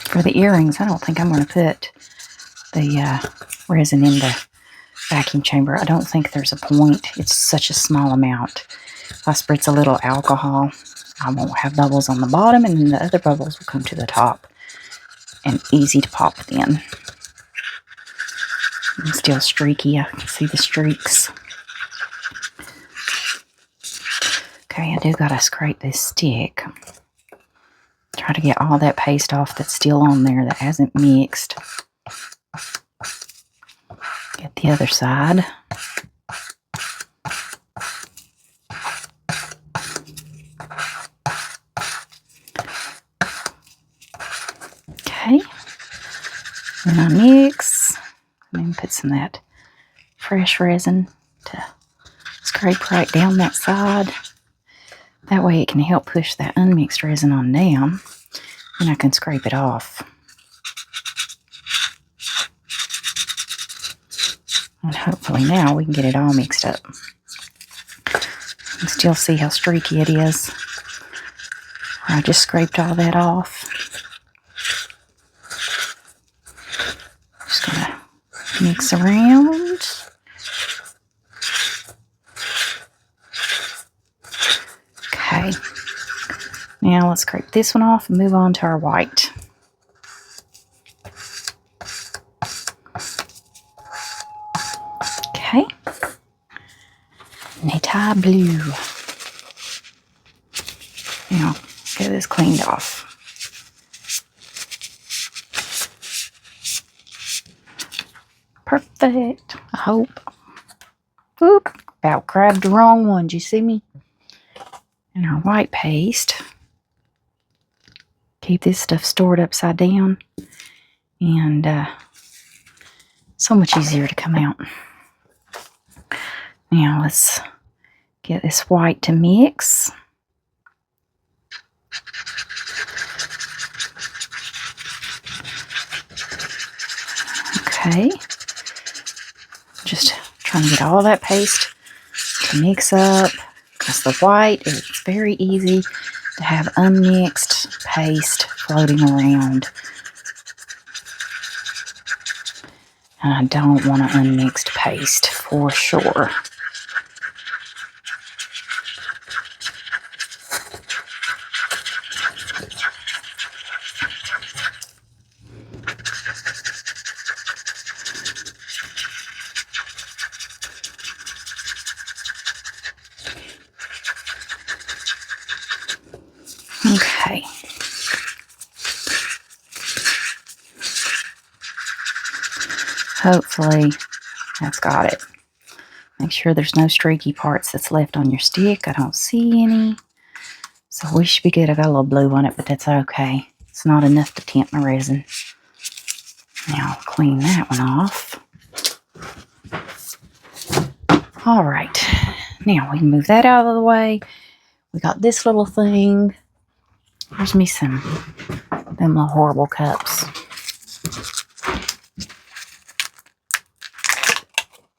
Speaker 1: For the earrings, I don't think I'm going to put the resin in the vacuum chamber. I don't think there's a point. It's such a small amount. If I spritz a little alcohol, I won't have bubbles on the bottom, and then the other bubbles will come to the top. And easy to pop then. I'm still streaky. I can see the streaks. Okay, I do gotta scrape this stick. Try to get all that paste off that's still on there that hasn't mixed. Get the other side. Okay. And I mix. And then put some of that fresh resin to scrape right down that side. That way it can help push that unmixed resin on down. And I can scrape it off. And hopefully now we can get it all mixed up. You can still see how streaky it is. I just scraped all that off. Just gonna mix around. Okay. Now let's scrape this one off and move on to our white. Okay. Nete blue. Now, get this cleaned off. Perfect. I hope. Oop. About grabbed the wrong one. Did you see me? And our white paste. Keep this stuff stored upside down. And so much easier to come out. Now let's get this white to mix. Okay. Just trying to get all that paste to mix up. Because the white, it's very easy to have unmixed paste floating around. And I don't want an unmixed paste for sure. Okay. Hopefully that's got it. Make sure there's no streaky parts that's left on your stick. I don't see any. So we should be good. I got a little blue on it, but that's okay. It's not enough to tint my resin. Now I'll clean that one off. All right. Now we can move that out of the way. We got this little thing. Here's me some them little horrible cups.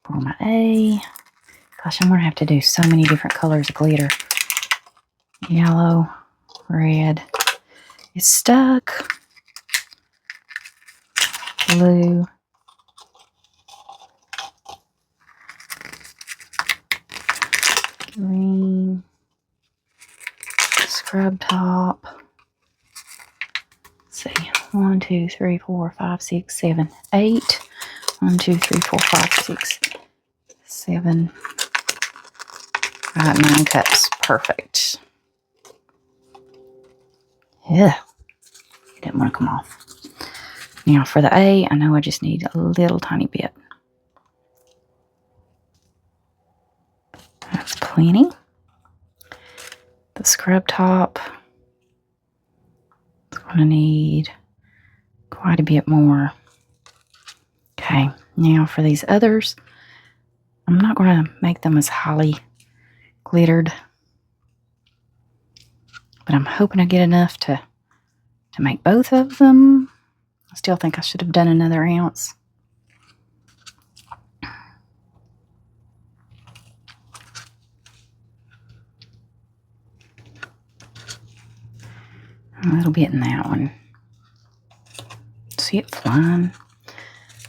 Speaker 1: For my A. Gosh, I'm going to have to do so many different colors of glitter. Yellow, red. It's stuck. Blue. Green. scrub top. Let's see, 1, 2, 3, 4, 5, 6, 7, 8. 1, 2, 3, 4, 5, 6, 7. I got 9 cups. Perfect. Yeah, it didn't want to come off. Now for the A, I know I just need a little tiny bit. That's plenty. The scrub top, it's going to need quite a bit more. Okay, now for these others, I'm not going to make them as highly glittered, but I'm hoping I get enough to make both of them. I still think I should have done another ounce. A little bit in that one. See it flying?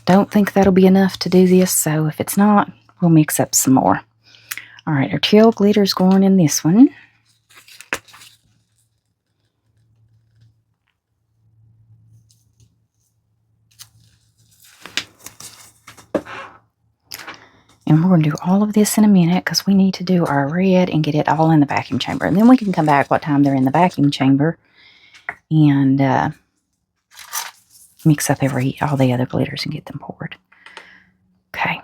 Speaker 1: Don't think that'll be enough to do this, so if it's not, we'll mix up some more. Alright, our teal glitter's going in this one. And we're going to do all of this in a minute because we need to do our red and get it all in the vacuum chamber. And then we can come back what time they're in the vacuum chamber and mix up all the other glitters and get them poured. Okay.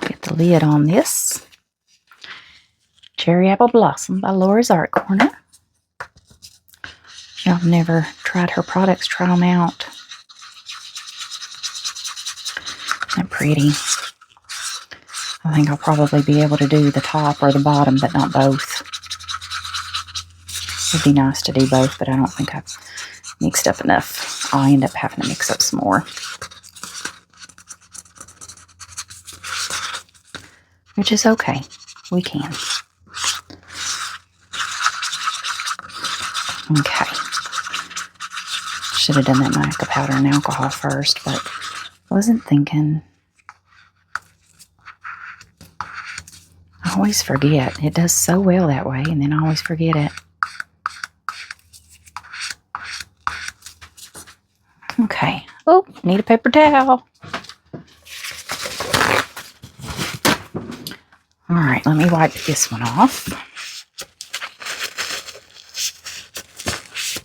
Speaker 1: Get the lid on this. Cherry Apple Blossom by Laura's Art Corner. If y'all have never tried her products, try them out. Isn't that pretty? I think I'll probably be able to do the top or the bottom, but not both. It'd be nice to do both, but I don't think I've mixed up enough. I'll end up having to mix up some more. Which is okay. We can. Okay. Should have done that mica powder and alcohol first, but wasn't thinking. I always forget. It does so well that way, and then I always forget it. Okay. Oh, need a paper towel. All right, let me wipe this one off.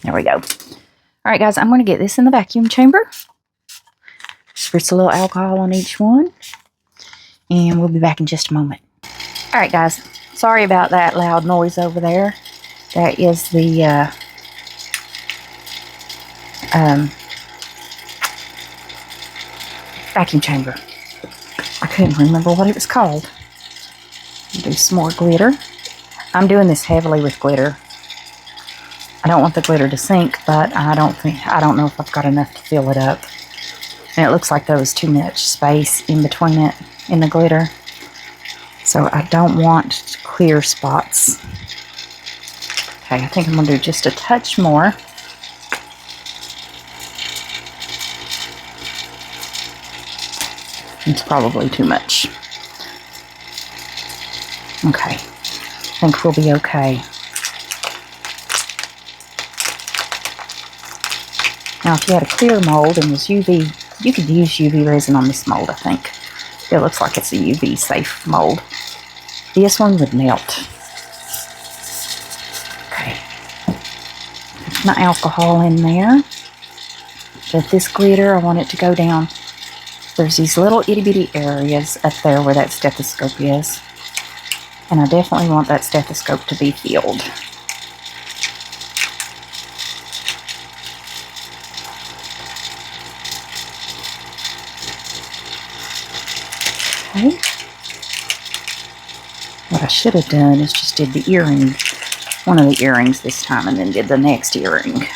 Speaker 1: There we go. All right, guys, I'm going to get this in the vacuum chamber. Spritz a little alcohol on each one, and we'll be back in just a moment. All right, guys, sorry about that loud noise over there. That is the vacuum chamber. I couldn't remember what it was called. Do some more glitter. I'm doing this heavily with glitter. I don't want the glitter to sink, but I don't know if I've got enough to fill it up. And it looks like there was too much space in between it in the glitter. So I don't want clear spots. Okay, I think I'm going to do just a touch more. It's probably too much. Okay, I think we'll be okay. Now, if you had a clear mold and was UV, you could use UV resin on this mold, I think. It looks like it's a UV safe mold. This one would melt. Okay. Put my alcohol in there. But this glitter, I want it to go down. There's these little itty bitty areas up there where that stethoscope is. And I definitely want that stethoscope to be filled. Okay. What I should have done is just did the earring, one of the earrings this time, and then did the next earring.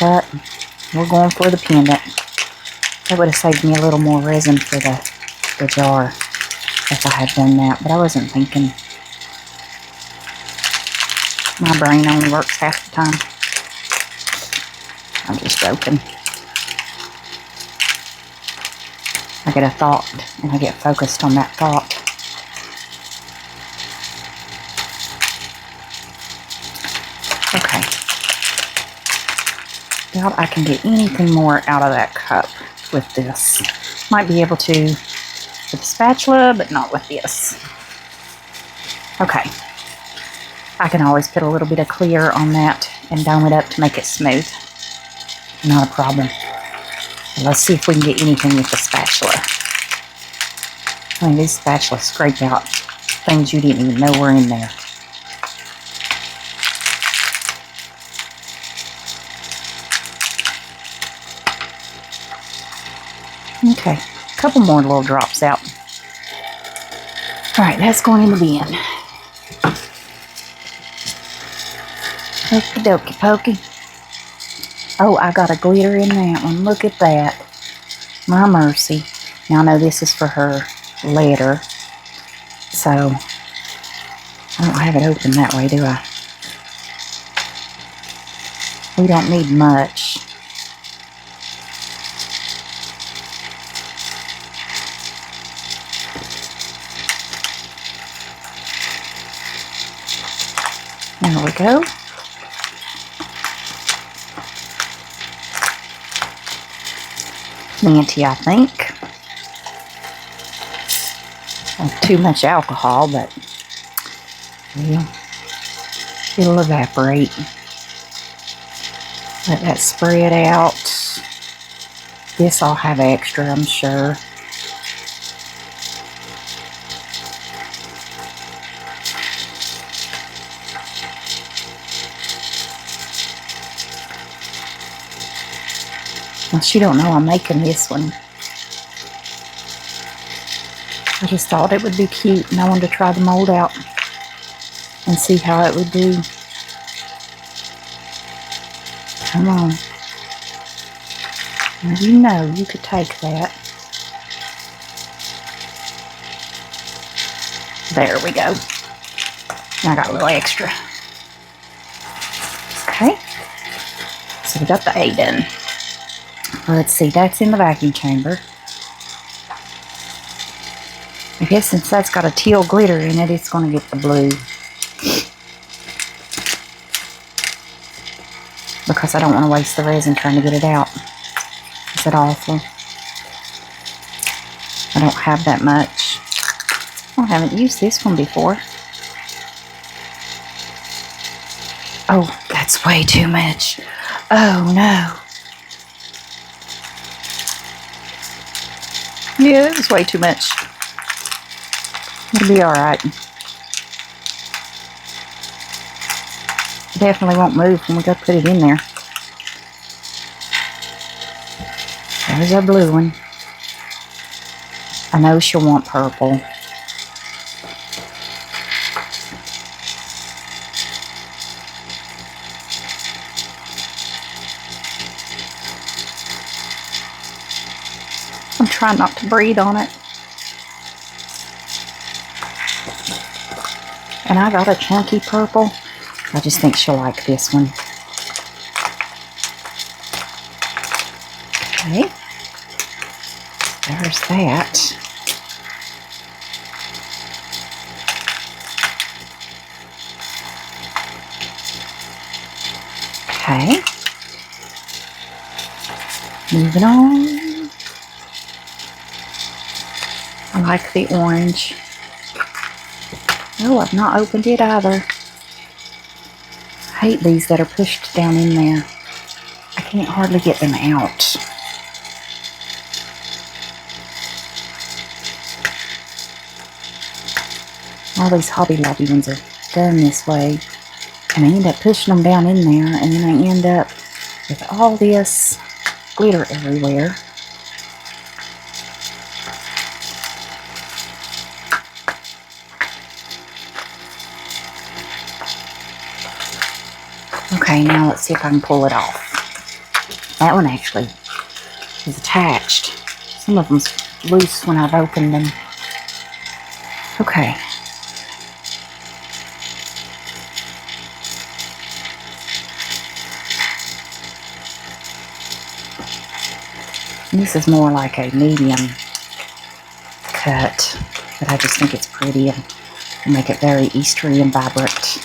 Speaker 1: But we're going for the pendant. That would have saved me a little more resin for the jar if I had done that, but I wasn't thinking. My brain only works half the time. I'm just joking. I get a thought, and I get focused on that thought. doubt I can get anything more out of that cup with this. Might be able to with the spatula, but not with this. Okay. I can always put a little bit of clear on that and dome it up to make it smooth. Not a problem. Let's see if we can get anything with the spatula. I mean, these spatulas scrape out things you didn't even know were in there. Okay, a couple more little drops out. Alright, that's going in the bin. Okie dokie pokey. Oh, I got a glitter in that one. Look at that. My mercy. Now I know this is for her letter. So, I don't have it open that way, do I? We don't need much. There we go. Minty, I think. Not too much alcohol, but well, it'll evaporate. Let that spread out. This I'll have extra, I'm sure. Well, she don't know I'm making this one. I just thought it would be cute and I wanted to try the mold out and see how it would do. Come on. Now, you know you could take that. There we go. I got a little extra. Okay. So we got the A done. Let's see, that's in the vacuum chamber. I guess since that's got a teal glitter in it, it's going to get the blue. Because I don't want to waste the resin trying to get it out. Is that awful? I don't have that much. I haven't used this one before. Oh, that's way too much. Oh no. Yeah, it was way too much. It'll be alright. Definitely won't move when we go put it in there. There's our blue one. I know she'll want purple. I'm trying not to breathe on it. And I got a chunky purple. I just think she'll like this one. Okay. There's that. Okay. Moving on. I like the orange. Oh, I've not opened it either. I hate these that are pushed down in there. I can't hardly get them out. All these Hobby Lobby ones are done this way. And I end up pushing them down in there, and then I end up with all this glitter everywhere. Okay, now let's see if I can pull it off. That one actually is attached. Some of them's loose when I've opened them. Okay. This is more like a medium cut, but I just think it's pretty and will make it very Eastery and vibrant.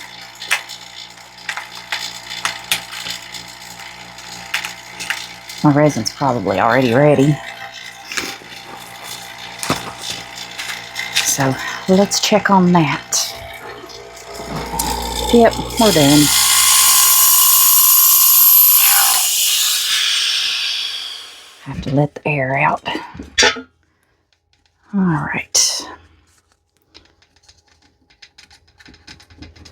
Speaker 1: My resin's probably already ready. So let's check on that. Yep, we're done. Have to let the air out. Alright.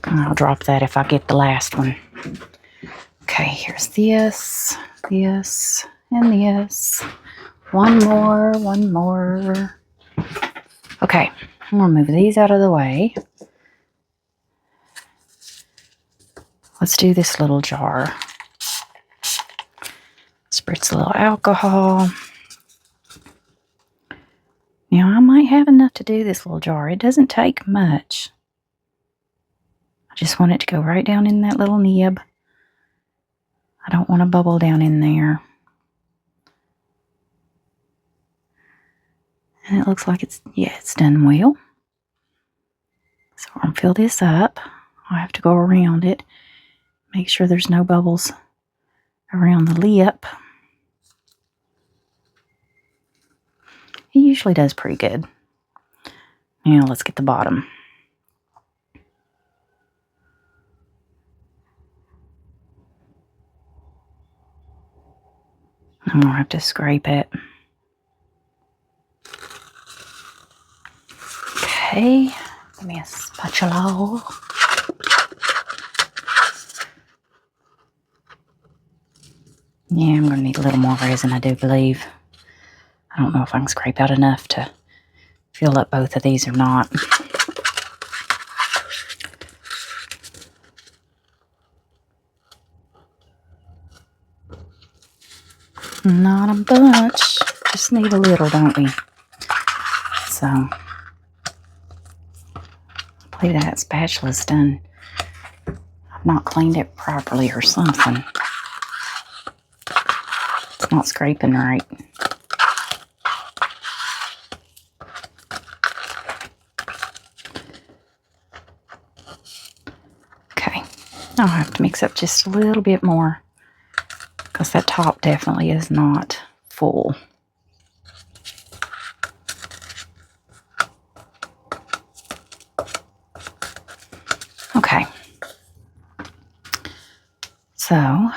Speaker 1: I'll drop that if I get the last one. Okay, here's this, this, and this. One more. Okay, I'm gonna move these out of the way. Let's do this little jar. Spritz a little alcohol. Now, I might have enough to do this little jar. It doesn't take much. I just want it to go right down in that little nib. I don't want a bubble down in there. And it looks like it's done well. So I'm going to fill this up. I'll have to go around it. Make sure there's no bubbles around the lip. It usually does pretty good. Now let's get the bottom. I'm going to have to scrape it. Okay, give me a spatula. Yeah, I'm going to need a little more resin, I do believe. I don't know if I can scrape out enough to fill up both of these or not. Not a bunch. Just need a little, don't we? So, I believe that spatula's done. I've not cleaned it properly or something. It's not scraping right. Okay, I'll have to mix up just a little bit more because that top definitely is not full. Okay, so I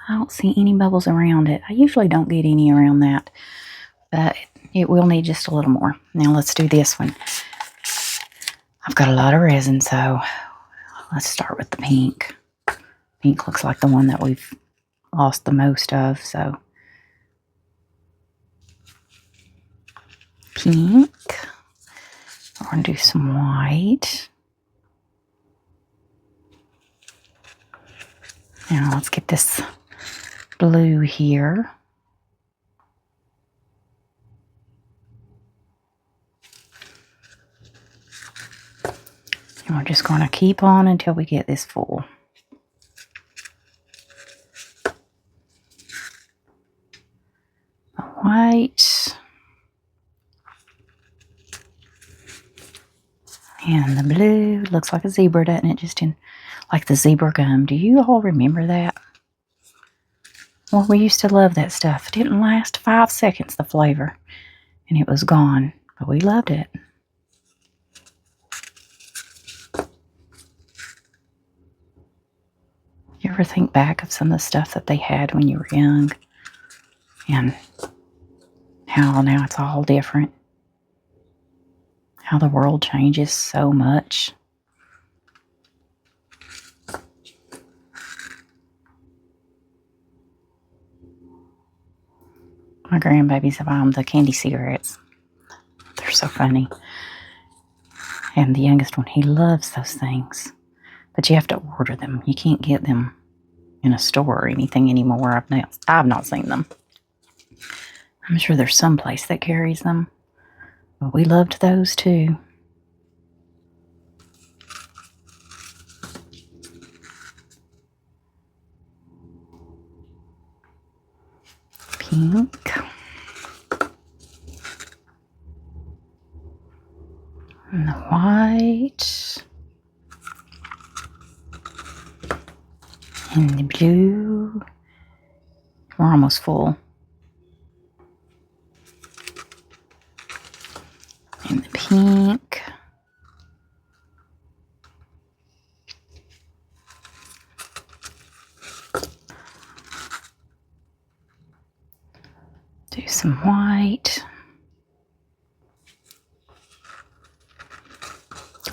Speaker 1: don't see any bubbles around it. I usually don't get any around that, but it will need just a little more. Now let's do this one. I've got a lot of resin, so let's start with the pink. Pink looks like the one that we've lost the most of, so pink. We're going to do some white. Now let's get this blue here. And we're just going to keep on until we get this full. The white. And the blue. Looks like a zebra, doesn't it? Just in like the zebra gum. Do you all remember that? Well, we used to love that stuff. It didn't last 5 seconds, the flavor. And it was gone. But we loved it. You ever think back of some of the stuff that they had when you were young? And how now it's all different. How the world changes so much. My grandbabies have them the candy cigarettes. They're so funny. And the youngest one, he loves those things. But you have to order them. You can't get them in a store or anything anymore. I've not seen them. I'm sure there's some place that carries them. But we loved those too. Pink. And the white. And the blue. We're almost full. And the pink. Do some white.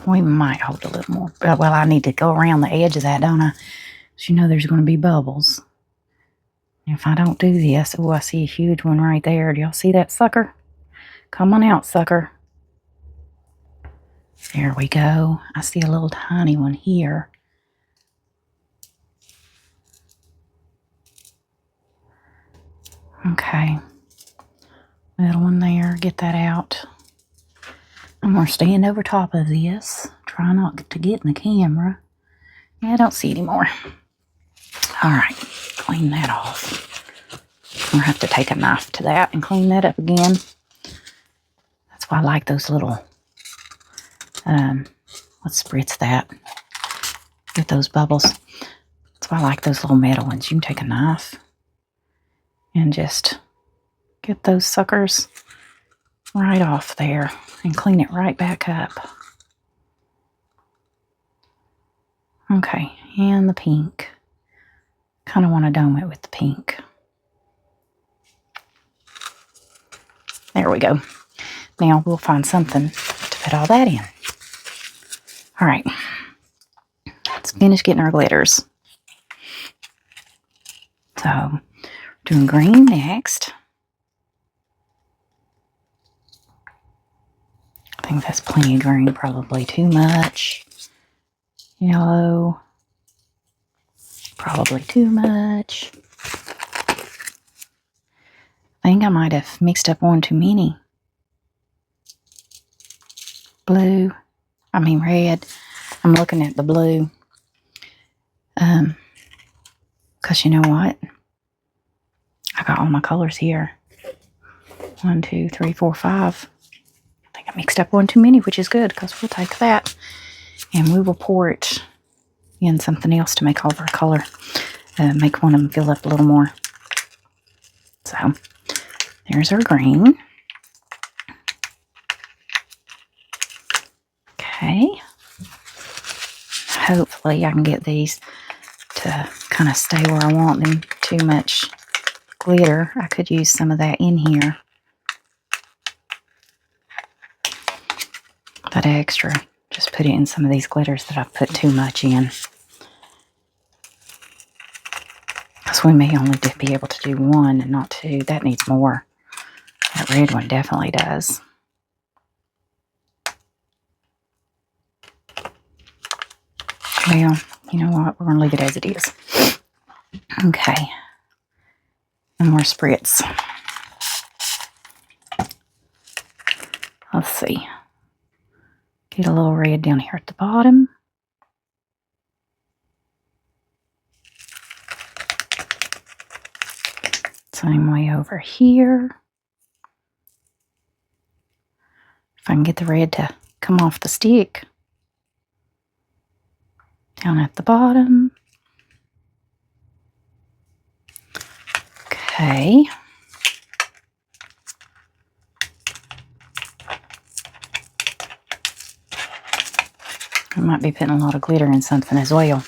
Speaker 1: We might hold a little more. Well, I need to go around the edge of that, don't I? So you know there's going to be bubbles. If I don't do this, oh, I see a huge one right there. Do y'all see that sucker? Come on out, sucker. There we go. I see a little tiny one here. Okay. Little one there. Get that out. I'm going to stand over top of this. Try not to get in the camera. Yeah, I don't see anymore. All right. Clean that off. I'm going to have to take a knife to that and clean that up again. That's why I like those little, let's spritz that. Get those bubbles. That's why I like those little metal ones. You can take a knife and just get those suckers right off there and clean it right back up. Okay, and the pink. Kind of want to dome it with the pink. There we go. Now we'll find something to put all that in. All right. Let's finish getting our glitters. So, doing green next. I think that's plenty of green, probably too much. Yellow. Probably too much. I think I might have mixed up one too many. Blue. I mean red. I'm looking at the blue. Because you know what? I got all my colors here. 1, 2, 3, 4, 5. I think I mixed up one too many, which is good because we'll take that. And we will pour it in something else to make all of our color. Make one of them fill up a little more. So, there's our green. Okay. Hopefully I can get these to kind of stay where I want them. Too much glitter. I could use some of that in here. That extra. Just put it in some of these glitters that I've put too much in. Because we may only be able to do one and not two. That needs more. That red one definitely does. Well, you know what? We're going to leave it as it is. Okay. One more spritz. Let's see. Get a little red down here at the bottom. Same way over here. If I can get the red to come off the stick. Down at the bottom. Okay. I might be putting a lot of glitter in something as well.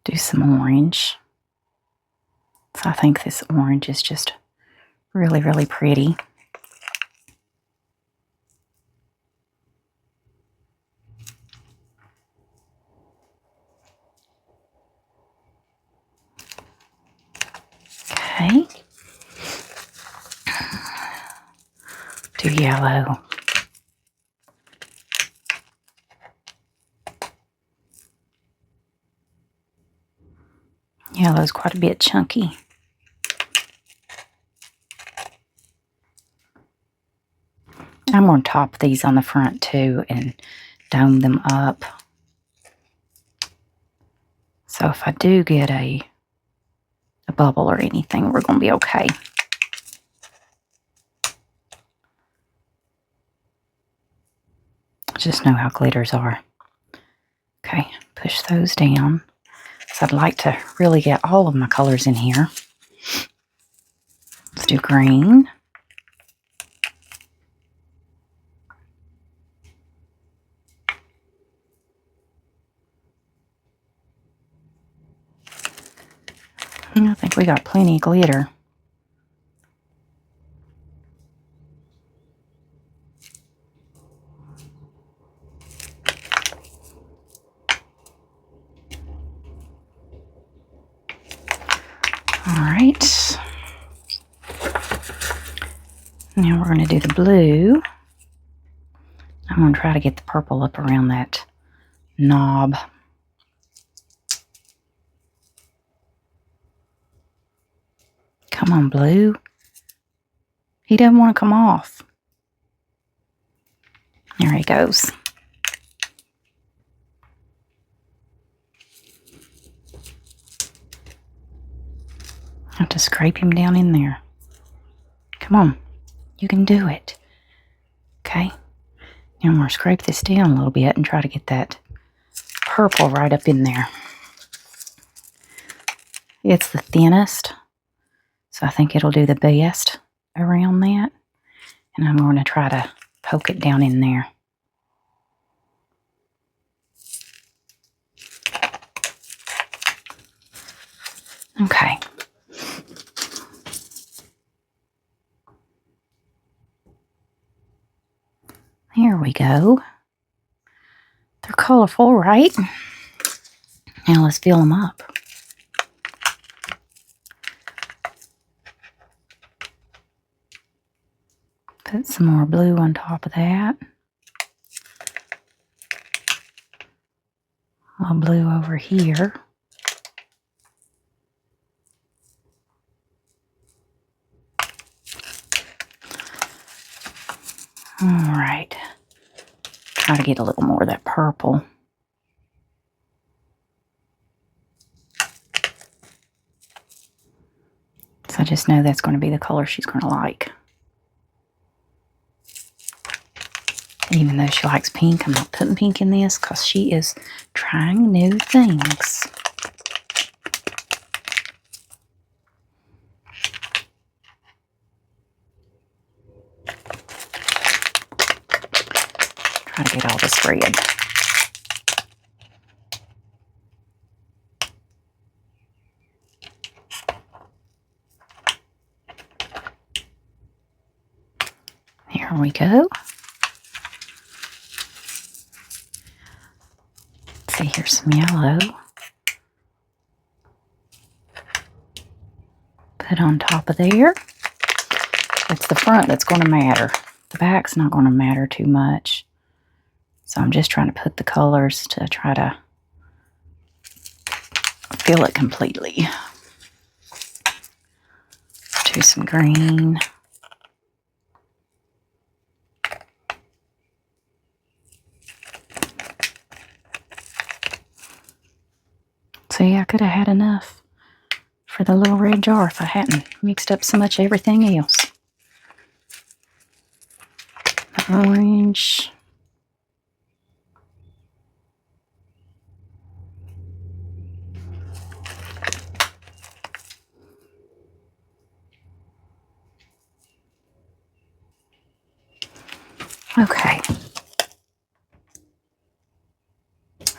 Speaker 1: Do some orange. So I think this orange is just really, really pretty. Okay. Do yellow. Yellow's quite a bit chunky. I'm going to top these on the front too and dome them up. So if I do get a bubble or anything, we're going to be okay. Just know how glitters are. Okay, Push those down. So I'd like to really get all of my colors in here. Let's do green. I think we got plenty of glitter. Alright. Now we're going to do the blue. I'm going to try to get the purple up around that knob. Come on, blue. He doesn't want to come off. There he goes. I have to scrape him down in there. Come on. You can do it. Okay. Now I'm going to scrape this down a little bit and try to get that purple right up in there. It's the thinnest, so I think it'll do the best around that. And I'm going to try to poke it down in there. Okay. Here we go. They're colorful, right? Now let's fill them up. Put some more blue on top of that. A little blue over here. All right. Try to get a little more of that purple. So I just know that's going to be the color she's going to like. Even though she likes pink, I'm not putting pink in this because she is trying new things. Try to get all this red. Here we go. See, here's some yellow. Put on top of there. It's the front that's going to matter. The back's not going to matter too much. So I'm just trying to put the colors to try to fill it completely. Do some green. See, I could have had enough for the little red jar if I hadn't mixed up so much everything else. The orange. Okay.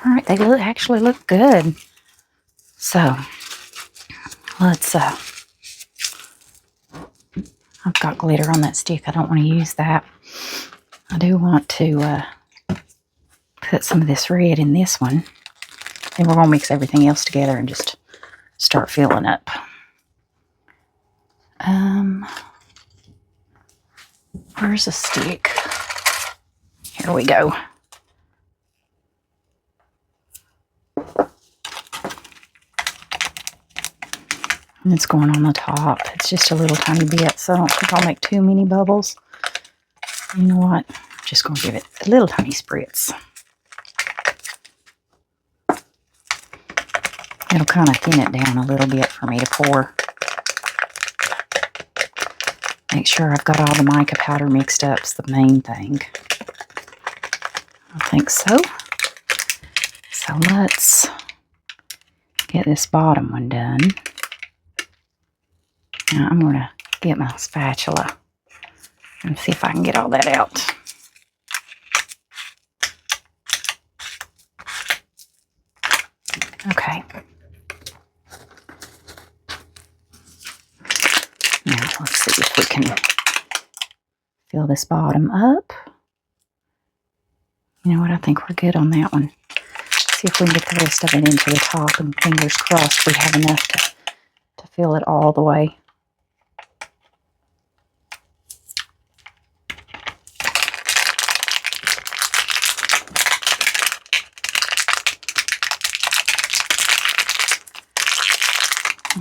Speaker 1: All right, they actually look good. So, let's, I've got glitter on that stick. I don't want to use that. I do want to put some of this red in this one. Then we're going to mix everything else together and just start filling up. Where's the stick? Here we go. And it's going on the top. It's just a little tiny bit, so I don't think I'll make too many bubbles. You know what? I'm just going to give it a little tiny spritz. It'll kind of thin it down a little bit for me to pour. Make sure I've got all the mica powder mixed up is the main thing. I think so. So So let's get this bottom one done. Now I'm going to get my spatula and see if I can get all that out. Okay. Now let's see if we can fill this bottom up. You know what? I think we're good on that one. See if we can get the rest of it into the top, and fingers crossed we have enough to fill it all the way.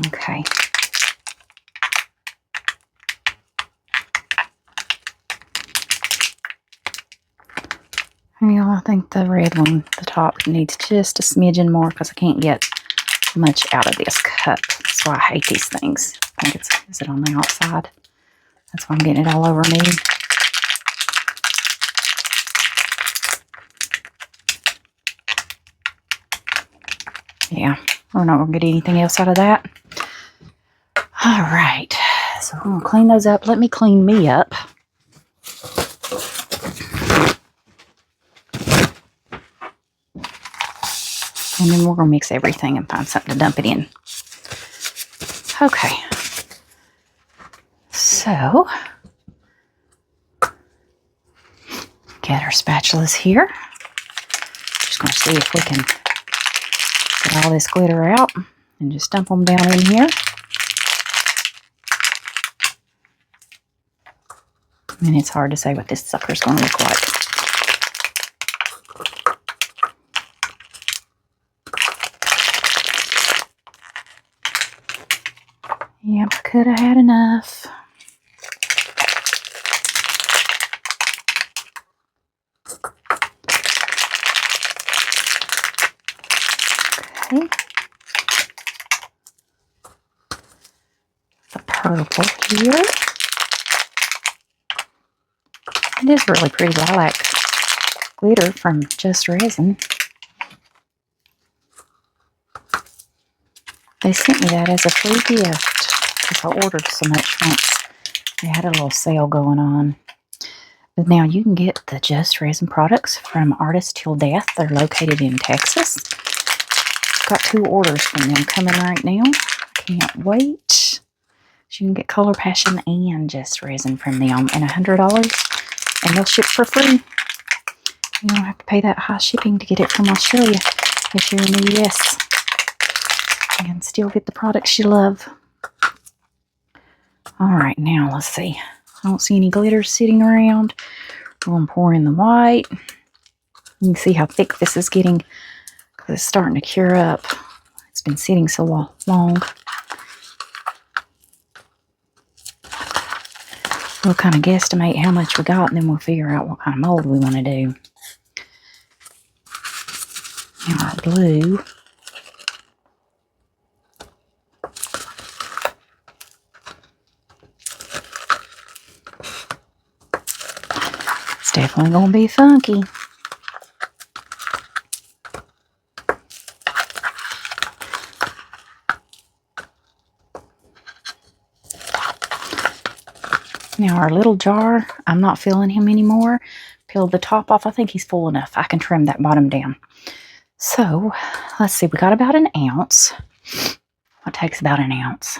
Speaker 1: Okay. Well, I think the red one, the top, needs just a smidgen more because I can't get much out of this cup. That's why I hate these things. I think it's, is it on the outside? That's why I'm getting it all over me. Yeah, we're not going to get anything else out of that. All right, so I'm going to clean those up. Let me clean me up. And then we're going to mix everything and find something to dump it in. Okay. So, get our spatulas here. Just going to see if we can get all this glitter out and just dump them down in here. And it's hard to say what this sucker's going to look like. Yep, could have had enough. Okay. The purple here. It is really pretty lilac glitter from Just Resin. They sent me that as a free gift because I ordered so much once. They had a little sale going on. But now you can get the Just Resin products from Artist Till Death. They're located in Texas. Got 2 orders from them coming right now. Can't wait. So you can get Color Passion and Just Resin from them, and $100, and they'll ship for free. You don't have to pay that high shipping to get it from Australia if you're in the US. You can still get the products you love. Alright, now let's see. I don't see any glitter sitting around. We're going to pour in the white. You can see how thick this is getting because it's starting to cure up. It's been sitting so long. We'll kind of guesstimate how much we got, and then we'll figure out what kind of mold we want to do. Now our blue. It's definitely going to be funky. Now our little jar, I'm not filling him anymore. Peeled the top off. I think he's full enough. I can trim that bottom down. So, let's see. We got about an ounce. What takes about an ounce?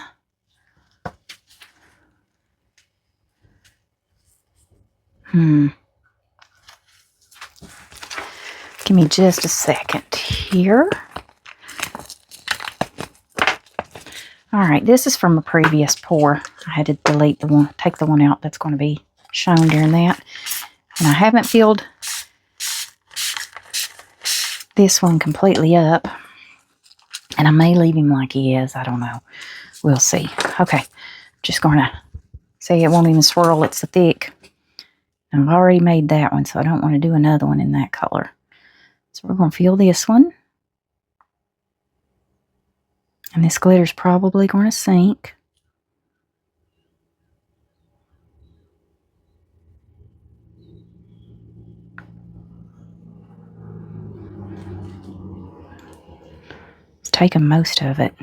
Speaker 1: Give me just a second here. Alright, this is from a previous pour. I had to delete the one, take the one out that's going to be shown during that. And I haven't filled this one completely up. And I may leave him like he is. I don't know. We'll see. Okay, just going to see, it won't even swirl. It's so thick. I've already made that one, so I don't want to do another one in that color. So we're going to fill this one. And this glitter's probably going to sink. taken most of it.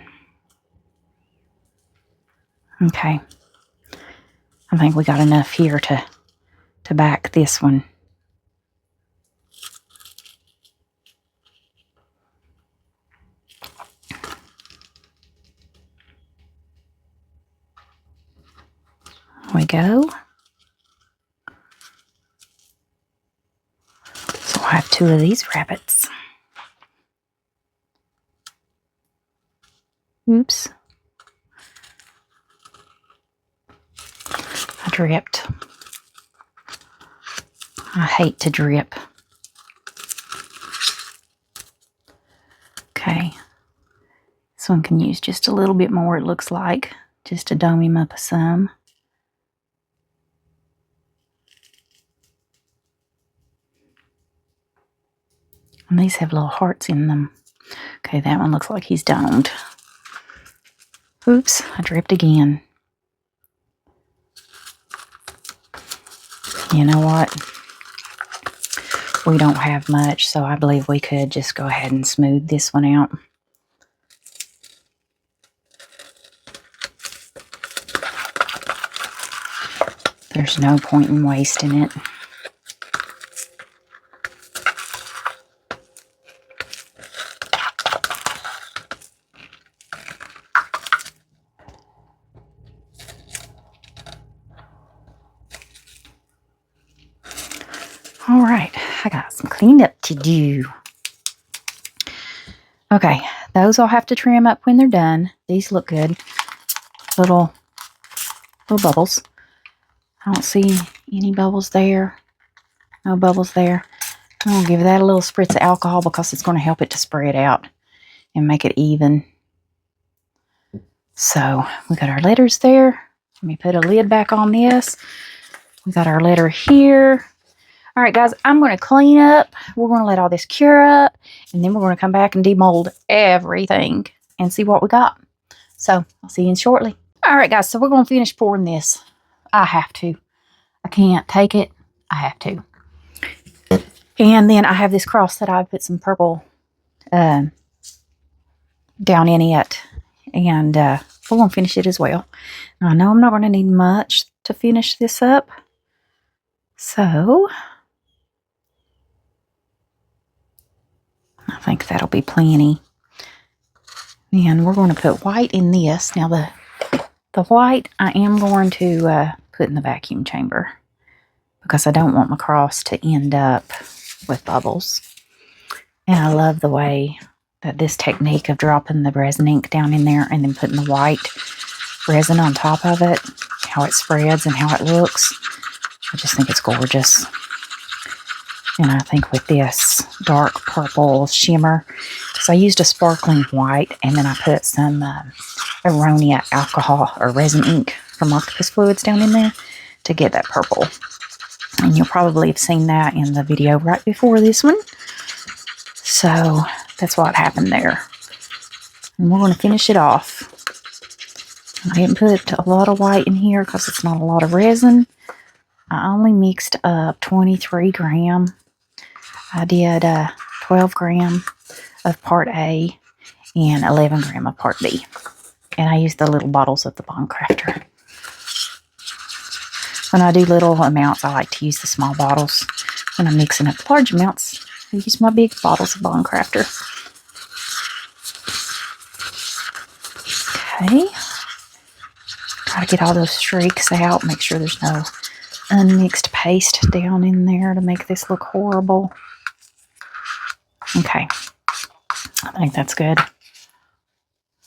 Speaker 1: Okay. I think we got enough here to back this one. There we go. So I have 2 of these rabbits. Oops. I dripped. I hate to drip. Okay. This one can use just a little bit more, it looks like, just to dome him up some. And these have little hearts in them. Okay, that one looks like he's domed. Oops, I dripped again. You know what? We don't have much, so I believe we could just go ahead and smooth this one out. There's no point in wasting it. All right, I got some cleanup to do. Okay, those I'll have to trim up when they're done. These look good. Little bubbles. I don't see any bubbles there. No bubbles there. I'm going to give that a little spritz of alcohol because it's going to help it to spread out and make it even. So, we got our letters there. Let me put a lid back on this. We got our letter here. All right, guys, I'm going to clean up. We're going to let all this cure up, and then we're going to come back and demold everything and see what we got. So, I'll see you in shortly. All right, guys, so we're going to finish pouring this. I have to. I can't take it. I have to. And then I have this cross that I put some purple down in it, and we're going to finish it as well. Now, I know I'm not going to need much to finish this up, so I think that'll be plenty. And we're going to put white in this. Now, the white I am going to put in the vacuum chamber because I don't want my cross to end up with bubbles. And I love the way that this technique of dropping the resin ink down in there and then putting the white resin on top of it, how it spreads and how it looks. I just think it's gorgeous. And I think with this dark purple shimmer, because I used a sparkling white and then I put some Aronia alcohol or resin ink from Octopus Fluids down in there to get that purple. And you'll probably have seen that in the video right before this one. So that's what happened there. And we're going to finish it off. I didn't put a lot of white in here because it's not a lot of resin. I only mixed up 23 gram. I did 12 gram of part A and 11 gram of part B. And I used the little bottles of the Bond Crafter. When I do little amounts, I like to use the small bottles. When I'm mixing up large amounts, I use my big bottles of Bond Crafter. Okay. Try to get all those streaks out. Make sure there's no unmixed paste down in there to make this look horrible. Okay. I think that's good.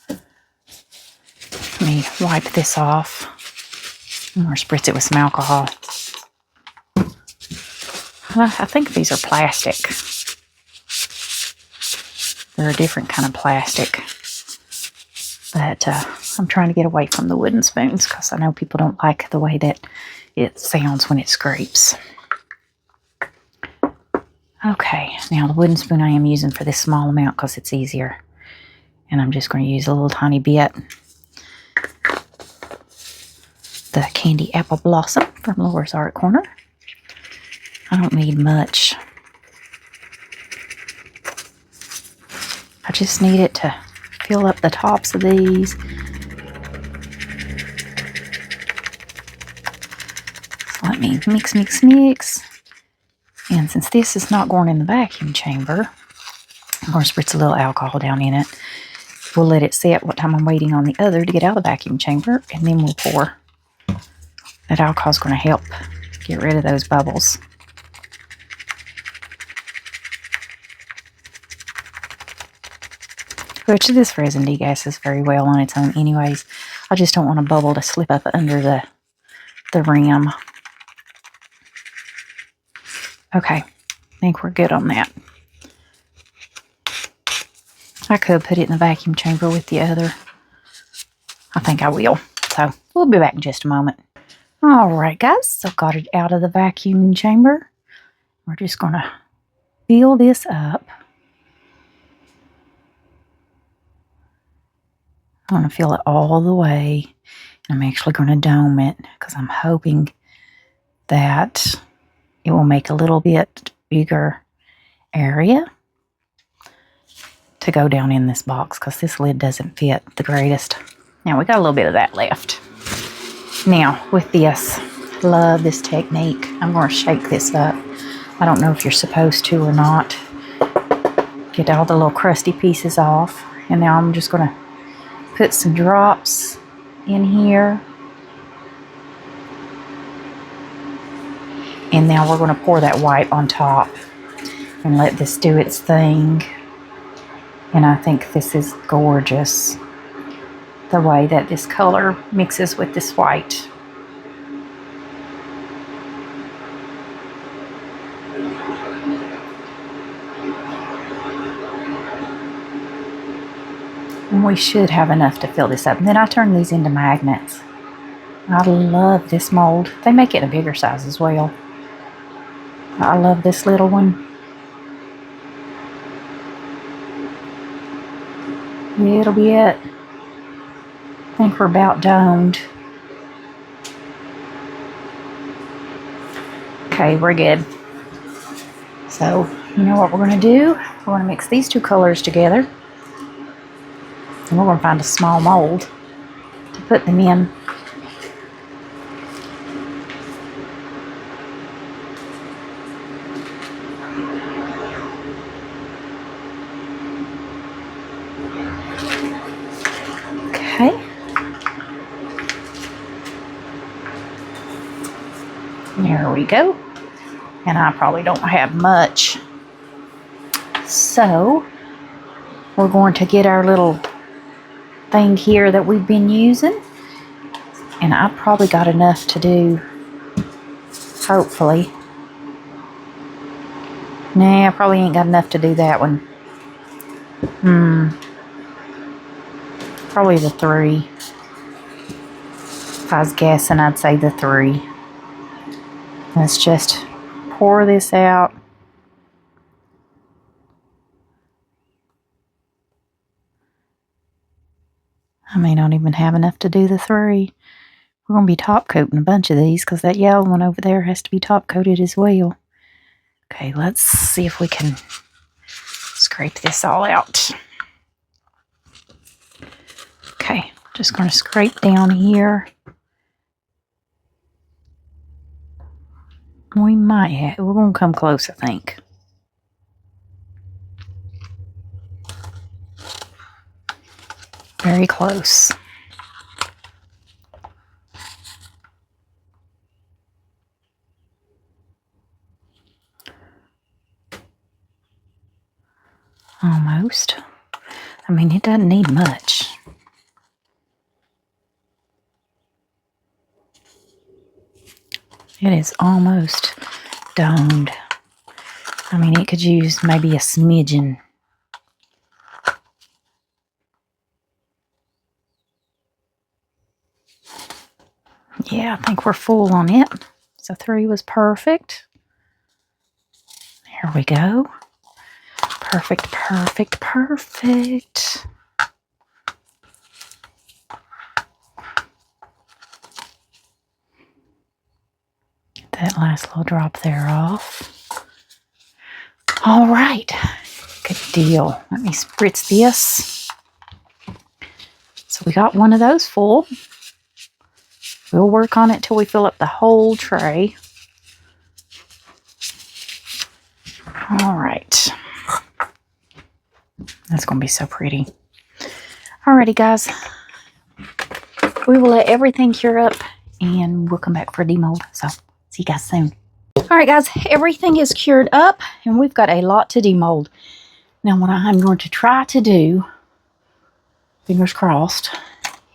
Speaker 1: Let me wipe this off. Or spritz it with some alcohol. I think these are plastic. They're a different kind of plastic. But I'm trying to get away from the wooden spoons because I know people don't like the way that it sounds when it scrapes. Okay, now the wooden spoon I am using for this small amount because it's easier. And I'm just going to use a little tiny bit. The Candy Apple Blossom from Laura's Art Corner. I don't need much. I just need it to fill up the tops of these. So let me mix, mix, mix. And since this is not going in the vacuum chamber, I'm going to spritz a little alcohol down in it. We'll let it set what time I'm waiting on the other to get out of the vacuum chamber, and then we'll pour. That alcohol is going to help get rid of those bubbles. Which this resin degasses very well on its own anyways. I just don't want a bubble to slip up under the rim. Okay, I think we're good on that. I could put it in the vacuum chamber with the other. I think I will. So we'll be back in just a moment. Alright guys, so got it out of the vacuum chamber. We're just going to fill this up. I'm going to fill it all the way. I'm actually going to dome it because I'm hoping that it will make a little bit bigger area to go down in this box because this lid doesn't fit the greatest. Now we got a little bit of that left. Now with this, love this technique. I'm going to shake this up. I don't know if you're supposed to or not. Get all the little crusty pieces off. And now I'm just going to put some drops in here. And now we're going to pour that white on top and let this do its thing. And I think this is gorgeous, the way that this color mixes with this white. And we should have enough to fill this up. And then I turn these into magnets. I love this mold. They make it a bigger size as well. I love this little one. It'll be it. I think we're about domed. Okay, we're good. So, you know what we're going to do? We're going to mix these two colors together. And we're going to find a small mold to put them in. Okay. There we go. And I probably don't have much. So, we're going to get our little thing here that we've been using. And I probably got enough to do, hopefully. Nah, I probably ain't got enough to do that one. Probably the 3. If I was guessing, I'd say the 3. Let's just pour this out. I may not even have enough to do the 3. We're going to be top coating a bunch of these because that yellow one over there has to be top coated as well. Okay, let's see if we can scrape this all out. Okay, just going to scrape down here. We might have, we're going to come close, I think. Very close. Almost. I mean, it doesn't need much. It is almost domed. I mean, it could use maybe a smidgen. Yeah, I think we're full on it. So 3 was perfect. There we go. Perfect, perfect, perfect. Get that last little drop there off. All right. Good deal. Let me spritz this. So we got one of those full. We'll work on it till we fill up the whole tray. All right. That's going to be so pretty. Alrighty, guys. We will let everything cure up and we'll come back for a demold. So, see you guys soon. Alright, guys. Everything is cured up and we've got a lot to demold. Now, what I'm going to try to do, fingers crossed,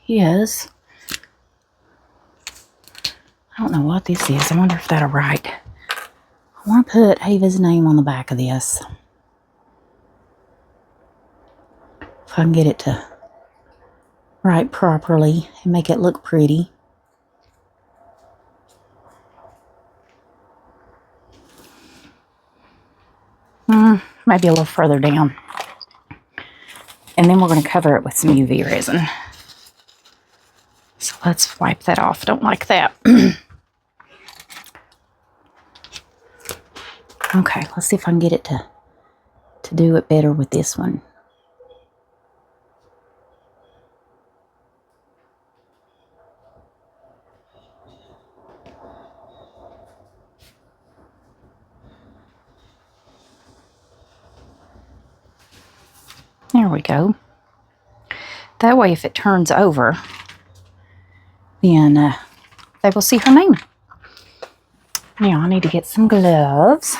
Speaker 1: is... I don't know what this is. I wonder if that'll write. I want to put Ava's name on the back of this. If I can get it to write properly and make it look pretty. Maybe a little further down. And then we're going to cover it with some UV resin. So let's wipe that off. Don't like that. Okay, let's see if I can get it to do it better with this one. There we go. That way, if it turns over, then they will see her name. Now, I need to get some gloves.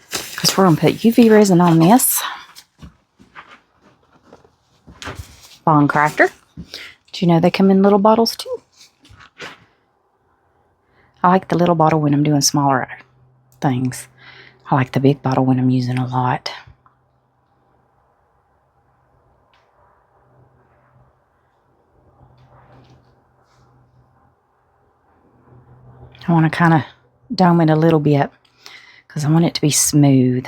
Speaker 1: Because we're going to put UV resin on this. Bond Craftor. Do you know they come in little bottles too? I like the little bottle when I'm doing smaller things. I like the big bottle when I'm using a lot. I want to kind of dome it a little bit because I want it to be smooth.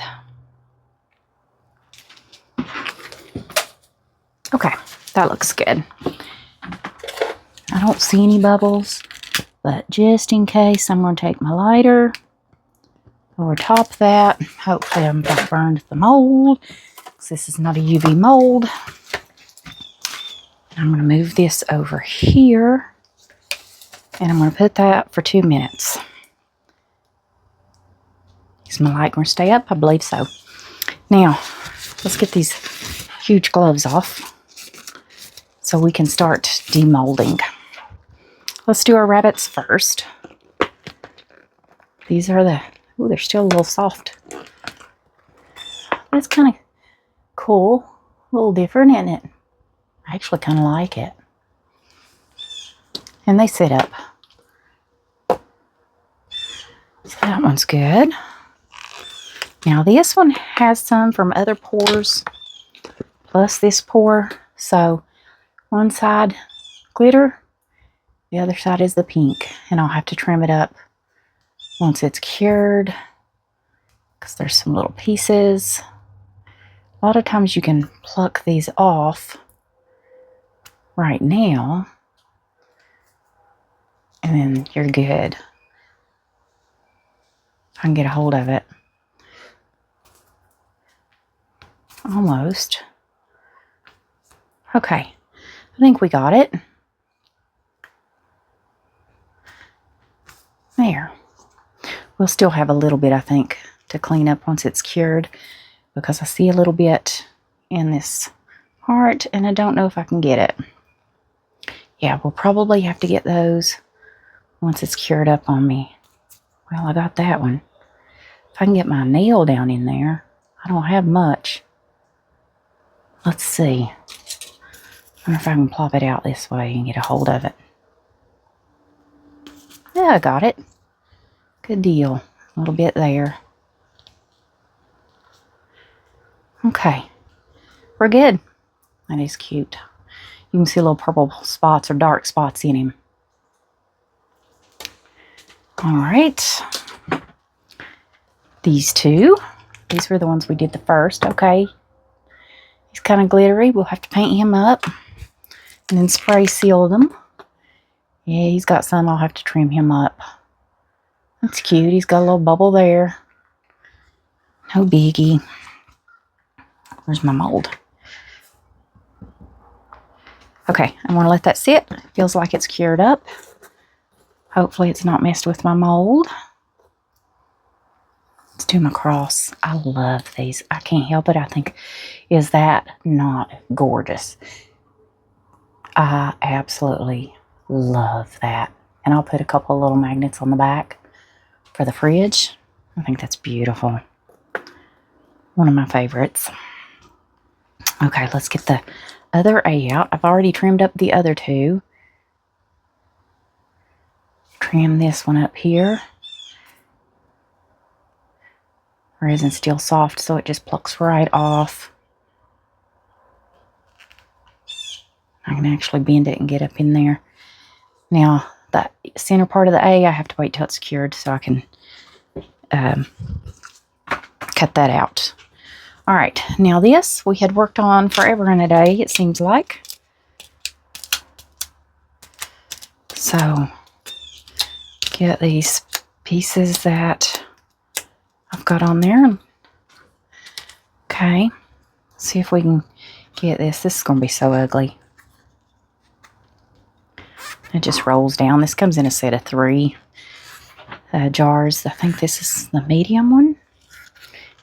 Speaker 1: Okay, that looks good. I don't see any bubbles, but just in case, I'm going to take my lighter over top that. Hopefully I'm not burned the mold, because this is not a UV mold. I'm going to move this over here, and I'm going to put that for 2 minutes. Is my light going to stay up? I believe so. Now, let's get these huge gloves off so we can start demolding. Let's do our rabbits first. These are the... Ooh, they're still a little soft. That's kind of cool. A little different, isn't it? I actually kind of like it. And they sit up. So that one's good. Now this one has some from other pours, plus this pour. So one side glitter, the other side is the pink. And I'll have to trim it up once it's cured, because there's some little pieces. A lot of times you can pluck these off right now, and then you're good. If I can get a hold of it. Almost. Okay, I think we got it. There. We'll still have a little bit, I think, to clean up once it's cured, because I see a little bit in this part, and I don't know if I can get it. Yeah, we'll probably have to get those once it's cured up on me. Well, I got that one. If I can get my nail down in there. I don't have much. Let's see. I wonder if I can plop it out this way and get a hold of it. Yeah, I got it. Good deal. A little bit there. Okay. We're good. That is cute. You can see little purple spots or dark spots in him. Alright. These two. These were the ones we did the first. Okay. He's kind of glittery. We'll have to paint him up. And then spray seal them. Yeah, he's got some. I'll have to trim him up. That's cute. He's got a little bubble there. No biggie. Where's my mold? Okay, I'm going to let that sit. Feels like it's cured up. Hopefully it's not messed with my mold. Let's do my cross. I love these. I can't help it. I think, is that not gorgeous? I absolutely love that. And I'll put a couple of little magnets on the back for the fridge. I think that's beautiful. One of my favorites. Okay, let's get the other A out. I've already trimmed up the other two. Trim this one up here. Resin's still soft, so it just plucks right off. I can actually bend it and get up in there. Now, that center part of the A, I have to wait till it's cured so I can cut that out. All right, now this we had worked on forever and a day, it seems like. So, get these pieces that I've got on there. Okay, see if we can get this. This is going to be so ugly. It just rolls down. This comes in a set of 3 jars. I think this is the medium one.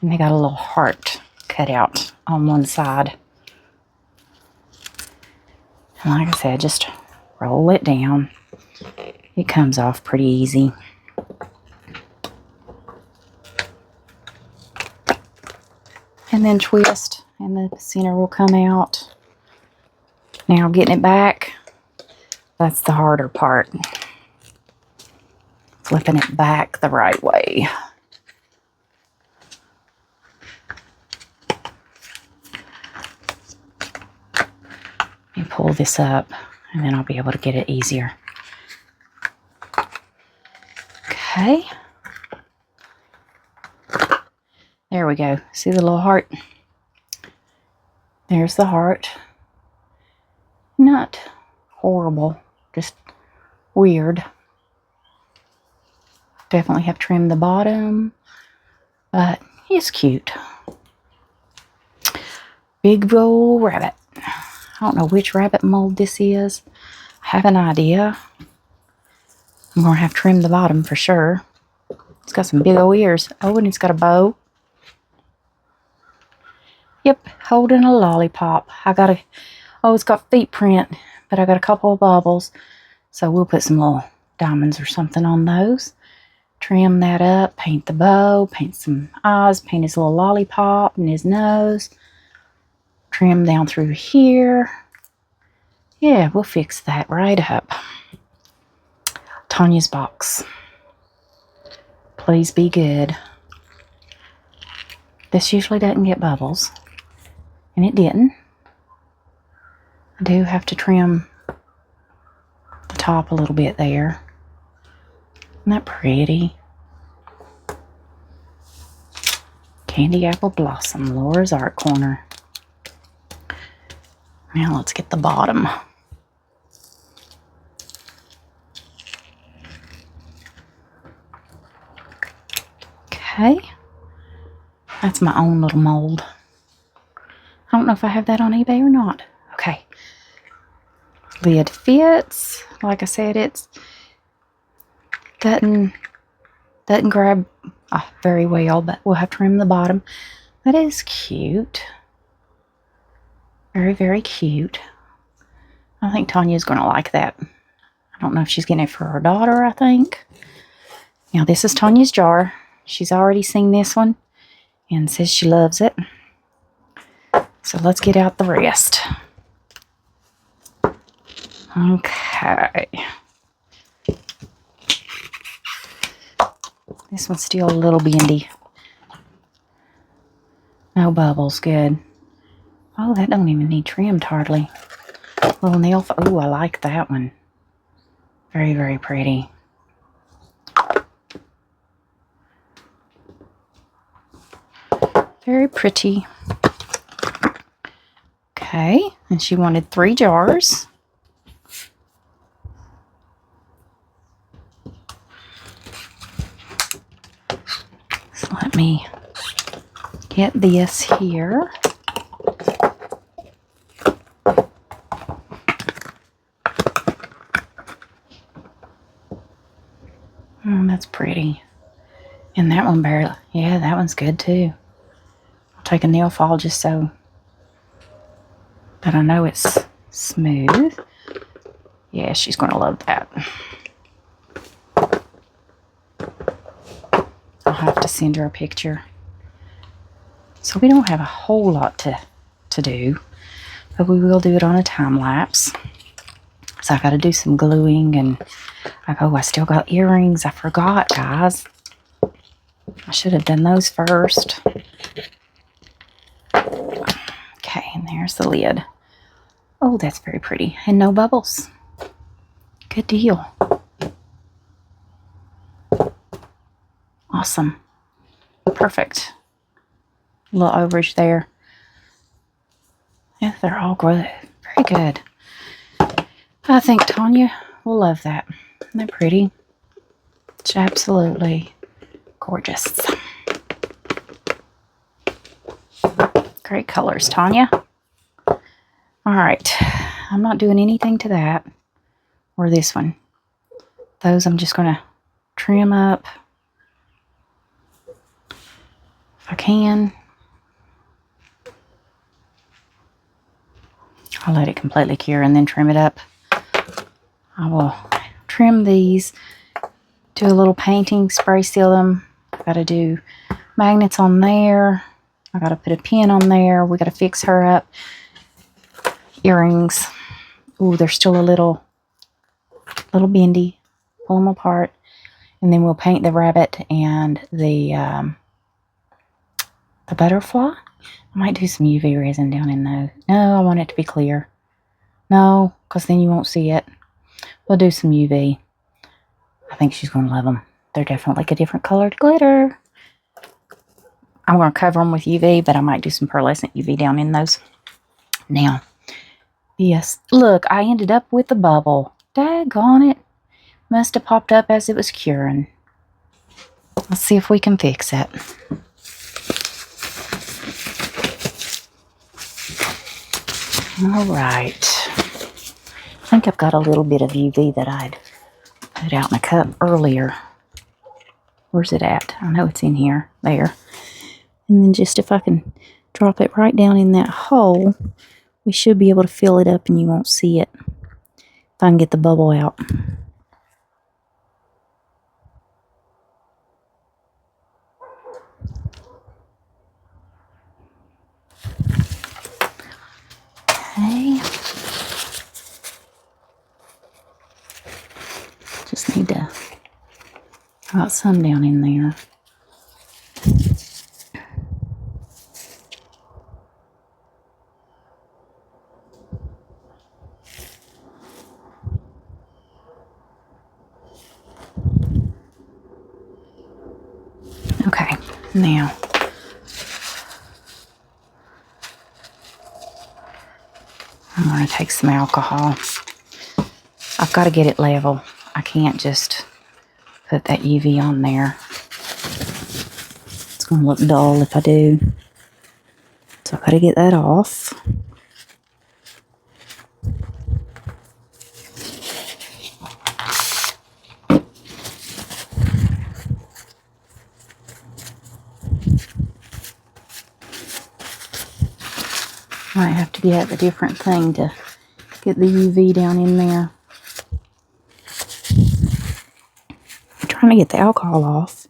Speaker 1: And they got a little heart cut out on one side. And like I said, just roll it down. It comes off pretty easy. And then twist, and the center will come out. Now getting it back, that's the harder part. Flipping it back the right way. Let me pull this up, and then I'll be able to get it easier. Okay. There we go. See the little heart? There's the heart. Not horrible, just weird. Definitely have trimmed the bottom, but it's cute. Big old rabbit. I don't know which rabbit mold this is. I have an idea. I'm going to have trimmed the bottom for sure. It's got some big old ears. Oh, and it's got a bow. Yep, holding a lollipop. It's got feet print, but I got a couple of baubles. So we'll put some little diamonds or something on those. Trim that up, paint the bow, paint some eyes, paint his little lollipop and his nose. Trim down through here. Yeah, we'll fix that right up. Tanya's box. Please be good. This usually doesn't get bubbles. And it didn't. I do have to trim the top a little bit there. Isn't that pretty? Candy Apple Blossom, Laura's Art Corner. Now let's get the bottom. Okay. That's my own little mold. I don't know if I have that on eBay or not. Okay. Lid fits. Like I said, it's doesn't grab very well, but we'll have to trim the bottom. That is cute. Very, very cute. I think Tanya's going to like that. I don't know if she's getting it for her daughter, I think. Now, this is Tanya's jar. She's already seen this one and says she loves it. So let's get out the rest. Okay. This one's still a little bendy. No bubbles, good. Oh, that don't even need trimmed hardly. Little nail. Oh, I like that one. Very, very pretty. Very pretty. Okay, and she wanted 3 jars. So let me get this here. Oh, that's pretty. And that one barely. Yeah, that one's good too. I'll take a nail file just so that I know it's smooth. Yeah, she's going to love that. I'll have to send her a picture. So we don't have a whole lot to do, but we will do it on a time lapse. So I got to do some gluing, and I still got earrings. I forgot, guys. I should have done those first. Okay, and there's the lid. Oh, that's very pretty. And no bubbles. Good deal. Awesome. Perfect. A little overage there. Yeah, they're all good. Very good. I think Tanya will love that. Isn't that pretty? It's absolutely gorgeous. Great colors, Tanya. All right. I'm not doing anything to that or this one. Those I'm just going to trim up if I can. I'll let it completely cure and then trim it up. I will trim these, do a little painting, spray seal them. Got to do magnets on there. I got to put a pin on there. We got to fix her up. Earrings. Ooh, they're still a little bendy. Pull them apart. And then we'll paint the rabbit and the butterfly. I might do some UV resin down in those. No, I want it to be clear. No, because then you won't see it. We'll do some UV. I think she's going to love them. They're definitely like a different colored glitter. I'm going to cover them with UV, but I might do some pearlescent UV down in those. Now, yes. Look, I ended up with a bubble. Daggone it. Must have popped up as it was curing. Let's see if we can fix it. All right. I think I've got a little bit of UV that I'd put out in a cup earlier. Where's it at? I know it's in here. There. And then just if I can drop it right down in that hole, we should be able to fill it up and you won't see it. If I can get the bubble out. Okay. Just need to got some down in there. Okay, now I'm going to take some alcohol. I've got to get it level. I can't just put that UV on there. It's going to look dull if I do. So I've got to get that off. Might have to get a different thing to get the UV down in there. I'm trying to get the alcohol off.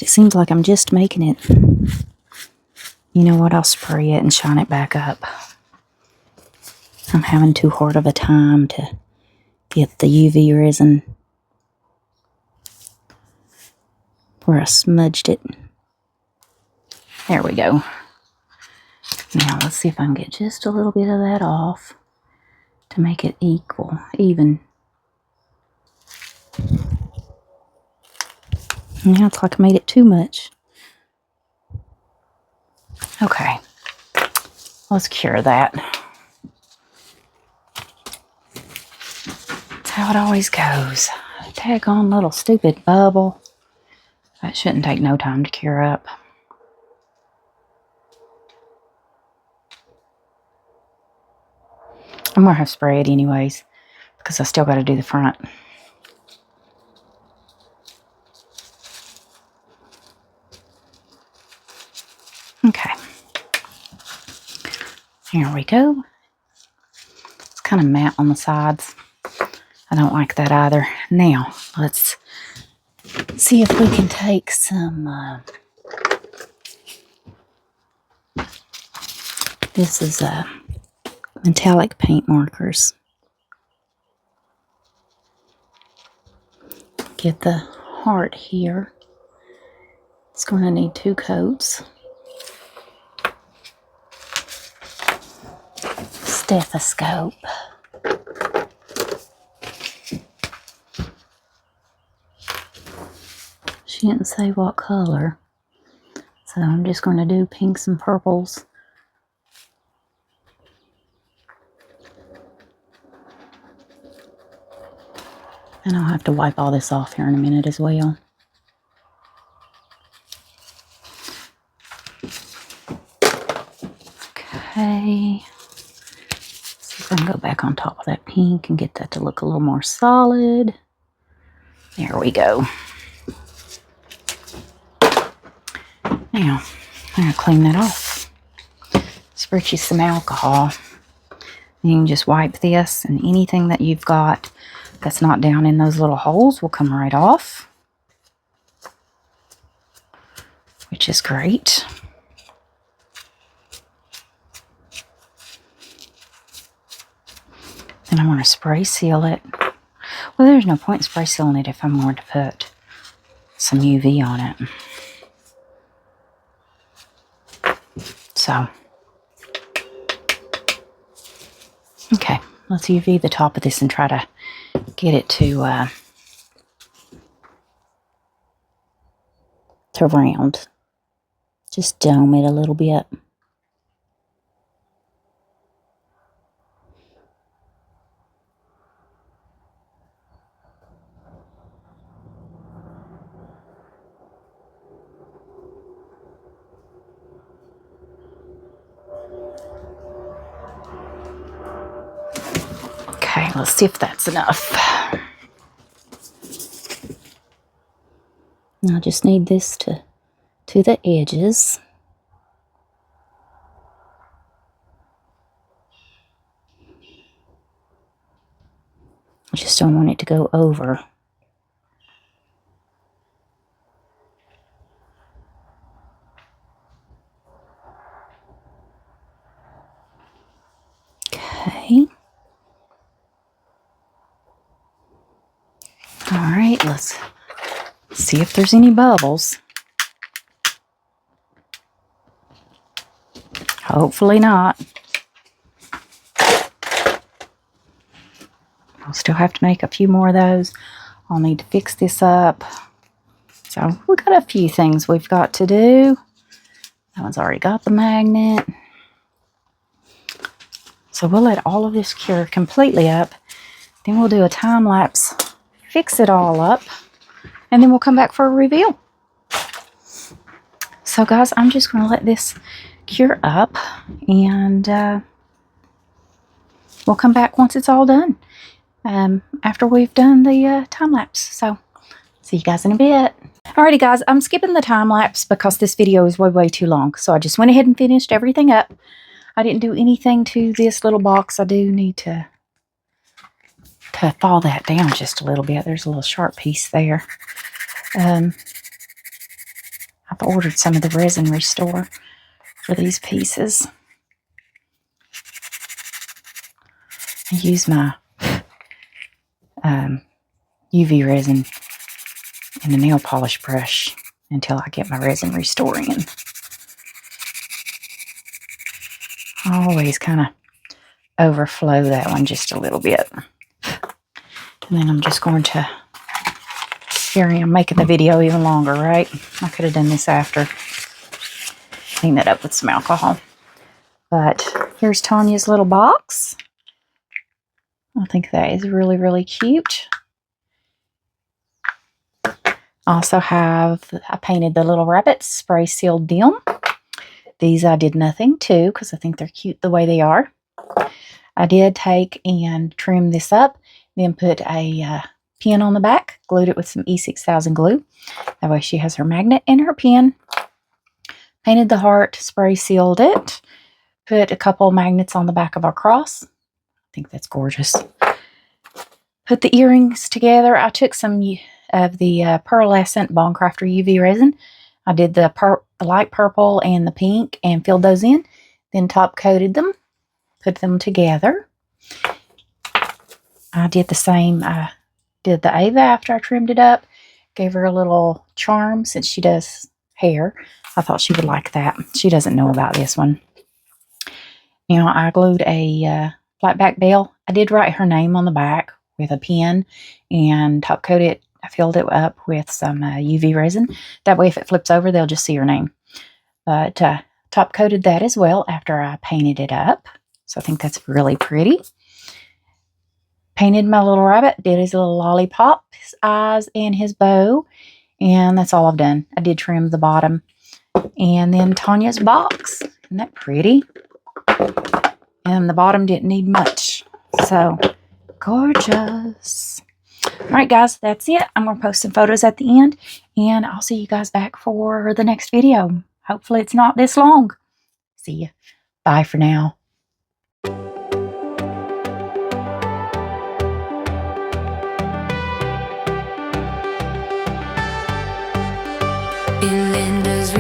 Speaker 1: It seems like I'm just making it. You know what? I'll spray it and shine it back up. I'm having too hard of a time to get the UV resin where I smudged it. There we go. Now let's see if I can get just a little bit of that off to make it even. Now it's like I made it too much. Okay, let's cure that. That's how it always goes. Daggone little stupid bubble. That shouldn't take no time to cure up. I'm going to have to spray it anyways, because I still got to do the front. Here we go. It's kind of matte on the sides. I don't like that either. Now, let's see if we can take some, this is metallic paint markers. Get the heart here. It's going to need 2 coats. Stethoscope. She didn't say what color, so I'm just going to do pinks and purples. And I'll have to wipe all this off here in a minute as well. Okay. See if I can go back on top of that pink and get that to look a little more solid. There we go. Now, I'm going to clean that off. Spritz you some alcohol. You can just wipe this, and anything that you've got that's not down in those little holes will come right off, which is great. Then I'm going to spray seal it. Well, there's no point in spray sealing it if I'm going to put some UV on it. So, okay, let's UV the top of this and try to get it to round. Just dome it a little bit. Okay, let's see if that's enough. Now I just need this to the edges. I just don't want it to go over. Okay. All right, let's see if there's any bubbles. Hopefully not. I'll still have to make a few more of those. I'll need to fix this up. So we've got a few things we've got to do. That one's already got the magnet. So we'll let all of this cure completely up. Then we'll do a time lapse, fix it all up, and then we'll come back for a reveal. So guys, I'm just going to let this cure up, and we'll come back once it's all done, after we've done the time lapse. So see you guys in a bit. Alrighty guys, I'm skipping the time lapse because this video is way too long. So I just went ahead and finished everything up. I didn't do anything to this little box. I do need to thaw that down just a little bit. There's a little sharp piece there. I've ordered some of the resin restore for these pieces. I use my UV resin in the nail polish brush until I get my resin restore in. I always kind of overflow that one just a little bit. And then I'm just going to, here I am making the video even longer, right? I could have done this after. Clean that up with some alcohol. But here's Tanya's little box. I think that is really cute. Also have, I painted the little rabbits, spray sealed them. These I did nothing to because I think they're cute the way they are. I did take and trim this up, then put a pin on the back, glued it with some E6000 glue. That way she has her magnet and her pin. Painted the heart, spray sealed it, Put a couple magnets on the back of our cross. I think that's gorgeous. Put the earrings together. I took some of the pearlescent Craftor UV resin. I did the light purple and the pink and filled those in. Then top coated them. Put them together. I did the same. I did the Ava after I trimmed it up. Gave her a little charm since she does hair. I thought she would like that. She doesn't know about this one. Now I glued a flat back bell. I did write her name on the back with a pen and top coat it. I filled it up with some UV resin. That way if it flips over, they'll just see her name. But top coated that as well after I painted it up. So I think that's really pretty. Painted my little rabbit, did his little lollipop, his eyes, and his bow. And that's all I've done. I did trim the bottom. And then Tanya's box. Isn't that pretty? And the bottom didn't need much. So, gorgeous. Alright guys, that's it. I'm going to post some photos at the end. And I'll see you guys back for the next video. Hopefully it's not this long. See ya. Bye for now.
Speaker 2: In Linda's